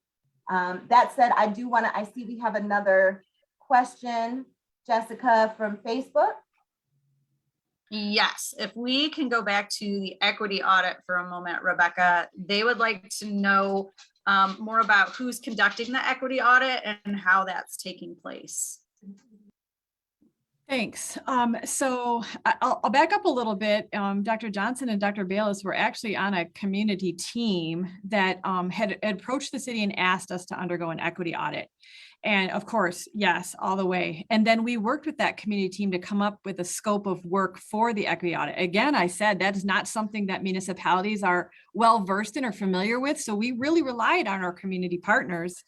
That said, I see we have another question, Jessica, from Facebook. Yes, if we can go back to the equity audit for a moment, Rebecca, they would like to know more about who's conducting the equity audit and how that's taking place. Thanks. So I'll back up a little bit. Dr. Johnson and Dr. Bayless were actually on a community team that had approached the city and asked us to undergo an equity audit. And of course, yes, all the way. And then we worked with that community team to come up with a scope of work for the equity audit. Again, I said that is not something that municipalities are well versed in or familiar with. So we really relied on our community partners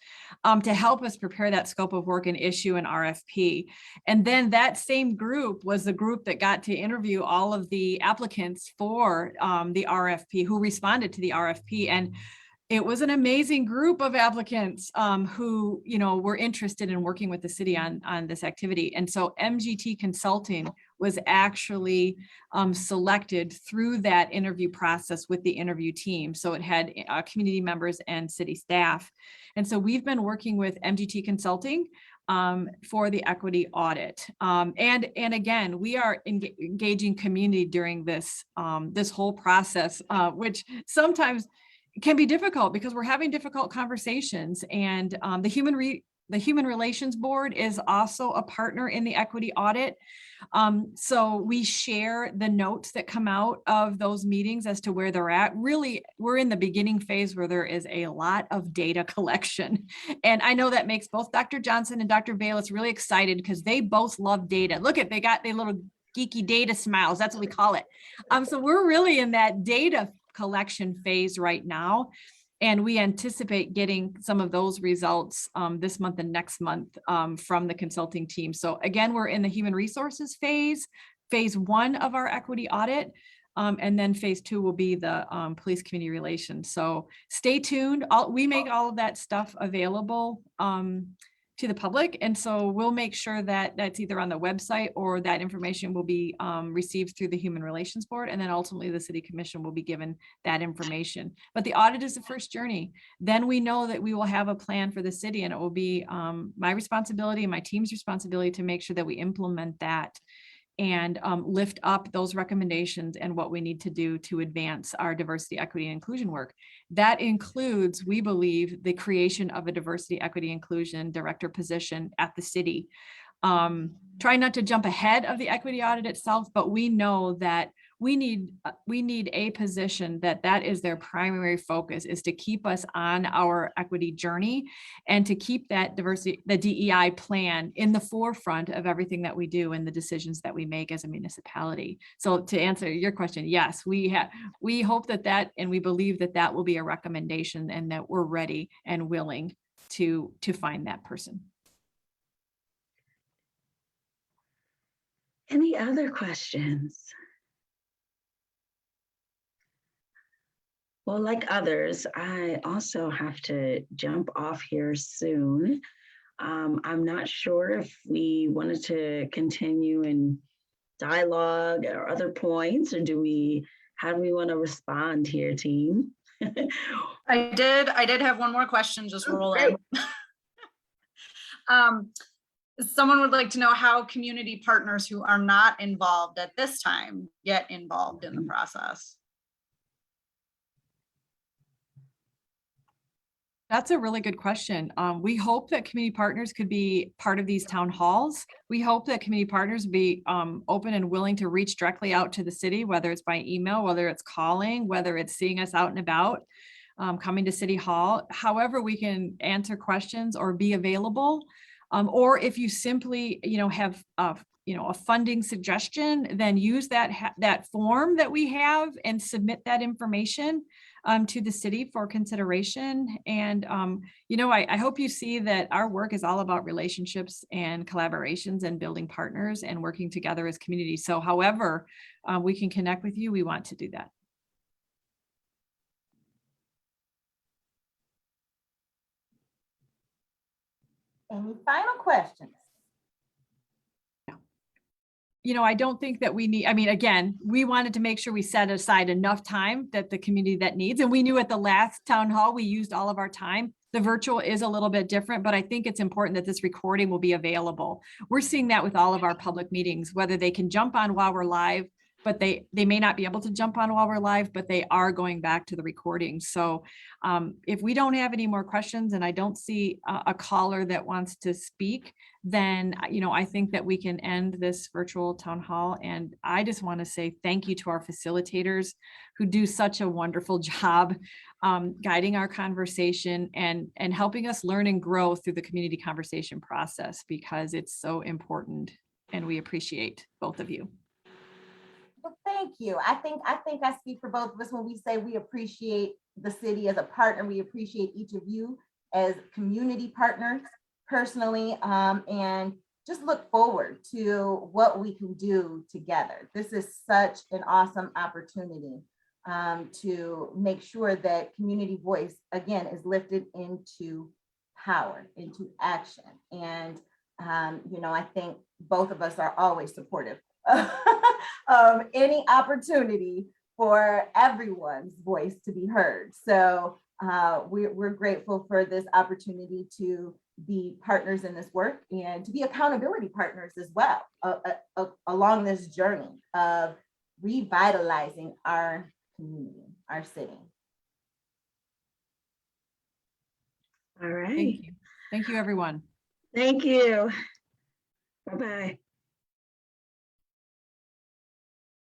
to help us prepare that scope of work and issue an RFP. And then that same group was the group that got to interview all of the applicants for the RFP, who responded to the RFP. And it was an amazing group of applicants who, you know, were interested in working with the city on this activity. And so MGT Consulting was actually selected through that interview process with the interview team. So it had community members and city staff. And so we've been working with MGT Consulting for the equity audit. And again, we are engaging community during this whole process, which sometimes can be difficult because we're having difficult conversations. And the Human Relations Board is also a partner in the equity audit. So we share the notes that come out of those meetings as to where they're at. Really, we're in the beginning phase where there is a lot of data collection. And I know that makes both Dr. Johnson and Dr. Bayless really excited because they both love data. Look at, they got their little geeky data smiles. That's what we call it. So we're really in that data collection phase right now. And we anticipate getting some of those results this month and next month from the consulting team. So again, we're in the human resources phase 1 of our equity audit. And then phase 2 will be the police community relations. So stay tuned. We make all of that stuff available to the public. And so we'll make sure that that's either on the website or that information will be received through the Human Relations Board. And then ultimately the City Commission will be given that information. But the audit is the first journey. Then we know that we will have a plan for the city, and it will be my responsibility and my team's responsibility to make sure that we implement that and lift up those recommendations and what we need to do to advance our diversity, equity, and inclusion work. That includes, we believe, the creation of a diversity, equity, inclusion director position at the city. Try not to jump ahead of the equity audit itself, but we know that we need a position that is their primary focus, is to keep us on our equity journey and to keep that diversity, the DEI plan in the forefront of everything that we do and the decisions that we make as a municipality. So to answer your question, yes, we hope that and we believe that will be a recommendation and that we're ready and willing to find that person. Any other questions? Well, like others, I also have to jump off here soon. I'm not sure if we wanted to continue in dialogue or other points, or how do we want to respond here, team? I did have one more question just roll in. Someone would like to know how community partners who are not involved at this time get involved in the process. That's a really good question. We hope that community partners could be part of these town halls. We hope that community partners be open and willing to reach directly out to the city, whether it's by email, whether it's calling, whether it's seeing us out and about, coming to City Hall. However, we can answer questions or be available. Or if you simply, have a funding suggestion, then use that form that we have and submit that information to the city for consideration. And, I hope you see that our work is all about relationships and collaborations and building partners and working together as communities. So however we can connect with you, we want to do that. Any final questions? I don't think that we need, again, we wanted to make sure we set aside enough time that the community that needs, and we knew at the last town hall, we used all of our time. The virtual is a little bit different, but I think it's important that this recording will be available. We're seeing that with all of our public meetings, whether they can jump on while we're live, but they may not be able to jump on while we're live, but they are going back to the recording. So if we don't have any more questions and I don't see a caller that wants to speak, then, I think that we can end this virtual town hall. And I just want to say thank you to our facilitators who do such a wonderful job guiding our conversation and helping us learn and grow through the community conversation process, because it's so important and we appreciate both of you. Well, thank you. I think I speak for both of us when we say we appreciate the city as a partner. We appreciate each of you as community partners personally, and just look forward to what we can do together. This is such an awesome opportunity to make sure that community voice, again, is lifted into power, into action. And, I think both of us are always supportive of any opportunity for everyone's voice to be heard. So we're grateful for this opportunity to be partners in this work and to be accountability partners as well along this journey of revitalizing our community, our city. All right. Thank you. Thank you, everyone. Thank you. Bye-bye.